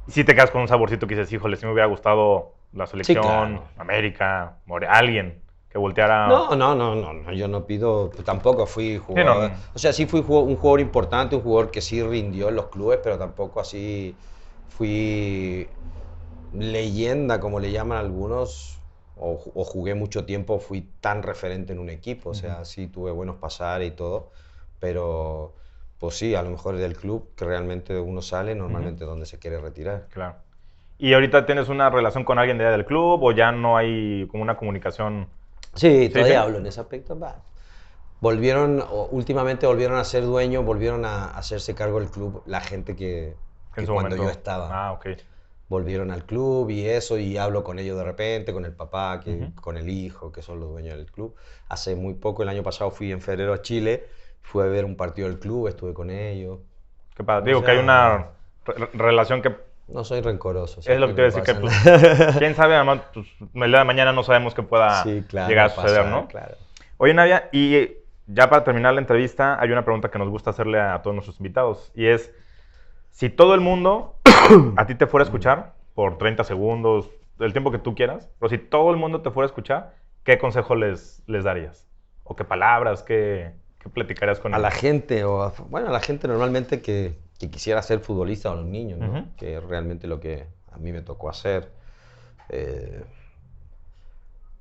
Y si te quedas con un saborcito que dices, híjole, sí me hubiera gustado la selección, Sí, claro. América, alguien que volteara. No, yo no pido, tampoco fui jugador, no. o sea, sí fui un jugador importante, un jugador que sí rindió en los clubes, pero tampoco así fui leyenda, como le llaman algunos, o jugué mucho tiempo, fui tan referente en un equipo, o sea, sí tuve buenos pasares y todo, pero pues sí, a lo mejor del club que realmente uno sale, normalmente donde se quiere retirar. Claro. ¿Y ahorita tienes una relación con alguien de allá del club o ya no hay como una comunicación? Sí, todavía sí? hablo en ese aspecto. Últimamente volvieron a ser dueños, volvieron a hacerse cargo del club la gente que En su cuando momento. yo estaba. Ah, ok. Volvieron al club y eso, y hablo con ellos de repente, con el papá, con el hijo, que son los dueños del club. Hace muy poco, el año pasado fui en febrero a Chile, fui a ver un partido del club, estuve con ellos. Qué padre. O Digo que hay sea, una relación que no soy rencoroso. es lo que te no iba a decir, que pues, pasa quién sabe, además, pues, el día de mañana no sabemos qué pueda Sí, claro, llegar a suceder, ¿no? Claro. Oye, Nadia, y ya para terminar la entrevista, hay una pregunta que nos gusta hacerle a todos nuestros invitados, y es, si todo el mundo a ti te fuera a escuchar por 30 segundos, el tiempo que tú quieras, pero si todo el mundo te fuera a escuchar, ¿qué consejo les darías? ¿O qué palabras, qué platicarías con A ellos? la gente, bueno, a la gente normalmente que quisiera ser futbolista o los niños, ¿no? Que es realmente lo que a mí me tocó hacer.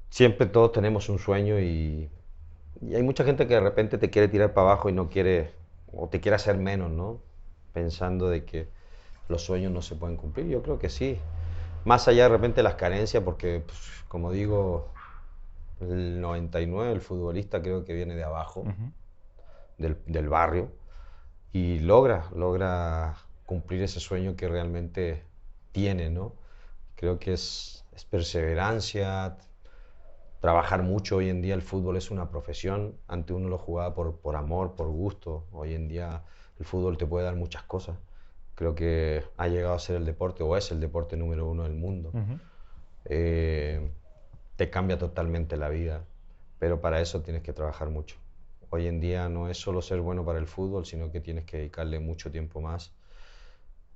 Siempre todos tenemos un sueño y hay mucha gente que de repente te quiere tirar para abajo y no quiere, o te quiere hacer menos, ¿no? Pensando de que los sueños no se pueden cumplir. Yo creo que sí. Más allá de repente de las carencias, porque, pues, como digo, el 99, el futbolista creo que viene de abajo, del barrio, y logra cumplir ese sueño que realmente tiene, ¿no? Creo que es perseverancia, trabajar mucho. Hoy en día el fútbol es una profesión, antes uno lo jugaba por amor, por gusto, hoy en día el fútbol te puede dar muchas cosas. Creo que ha llegado a ser el deporte, o es el deporte número uno del mundo. Te cambia totalmente la vida, pero para eso tienes que trabajar mucho. Hoy en día no es solo ser bueno para el fútbol, sino que tienes que dedicarle mucho tiempo más,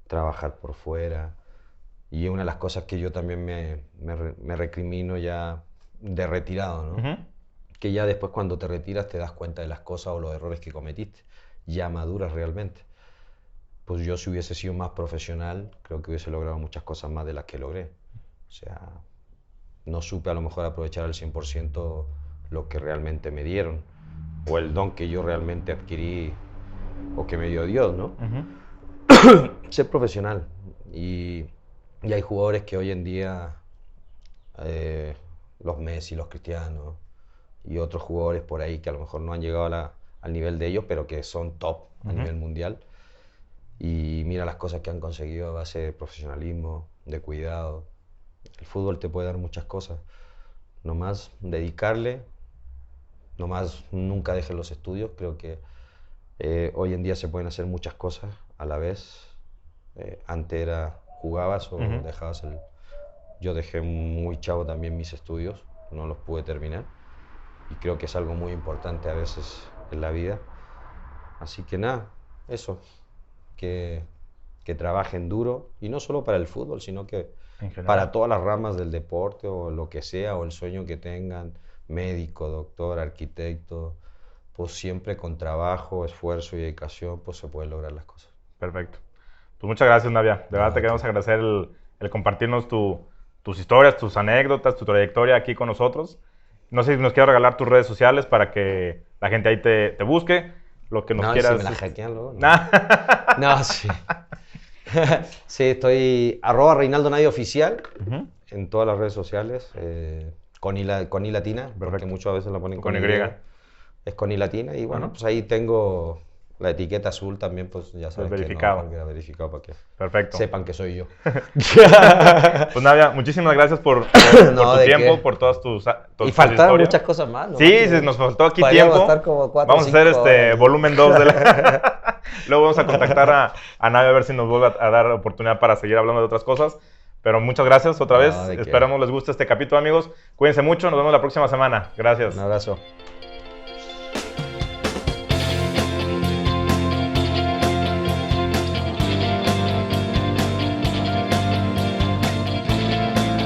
trabajar por fuera. Y una de las cosas que yo también me recrimino ya de retirado, ¿no? Que ya después cuando te retiras te das cuenta de las cosas o los errores que cometiste, ya maduras realmente. Pues yo si hubiese sido más profesional, creo que hubiese logrado muchas cosas más de las que logré. O sea, no supe a lo mejor aprovechar al 100% lo que realmente me dieron, o el don que yo realmente adquirí, o que me dio Dios, ¿no? Ser profesional. Y hay jugadores que hoy en día, los Messi, los Cristiano, y otros jugadores por ahí que a lo mejor no han llegado al nivel de ellos, pero que son top a nivel mundial. Y mira las cosas que han conseguido a base de profesionalismo, de cuidado. El fútbol te puede dar muchas cosas. Nomás dedicarle, nomás nunca dejes los estudios. Creo que hoy en día se pueden hacer muchas cosas a la vez. Antes era jugabas o dejabas el... Yo dejé muy chavo también mis estudios, no los pude terminar. Y creo que es algo muy importante a veces en la vida. Así que nada, eso. Que trabajen duro, y no solo para el fútbol, sino que para todas las ramas del deporte o lo que sea, o el sueño que tengan, médico, doctor, arquitecto, pues siempre con trabajo, esfuerzo y dedicación, pues se pueden lograr las cosas. Perfecto. Pues muchas gracias, Navia. De verdad te queremos agradecer el compartirnos tus historias, tus anécdotas, tu trayectoria aquí con nosotros. No sé si nos quieres regalar tus redes sociales para que la gente ahí te busque. lo que nos no, quieras. Si me la hackean luego. No, sí. Sí, estoy @Reinaldo Navia Oficial en todas las redes sociales. Con I latina, porque muchas veces la ponen con Y. Es con I latina y bueno, pues ahí tengo la etiqueta azul también, pues ya sabes verificado. Que no, verificado para que Perfecto. sepan que soy yo. Pues Navia, muchísimas gracias por tu tiempo, por todas tus y faltaron muchas cosas más. ¿No? Sí, nos faltó aquí tiempo. Estar como 4, vamos a hacer volumen 2 de la... Luego vamos a contactar a Navia a ver si nos vuelve a dar oportunidad para seguir hablando de otras cosas. Pero muchas gracias otra vez. Esperamos les guste este capítulo, amigos. Cuídense mucho. Nos vemos la próxima semana. Gracias. Un abrazo.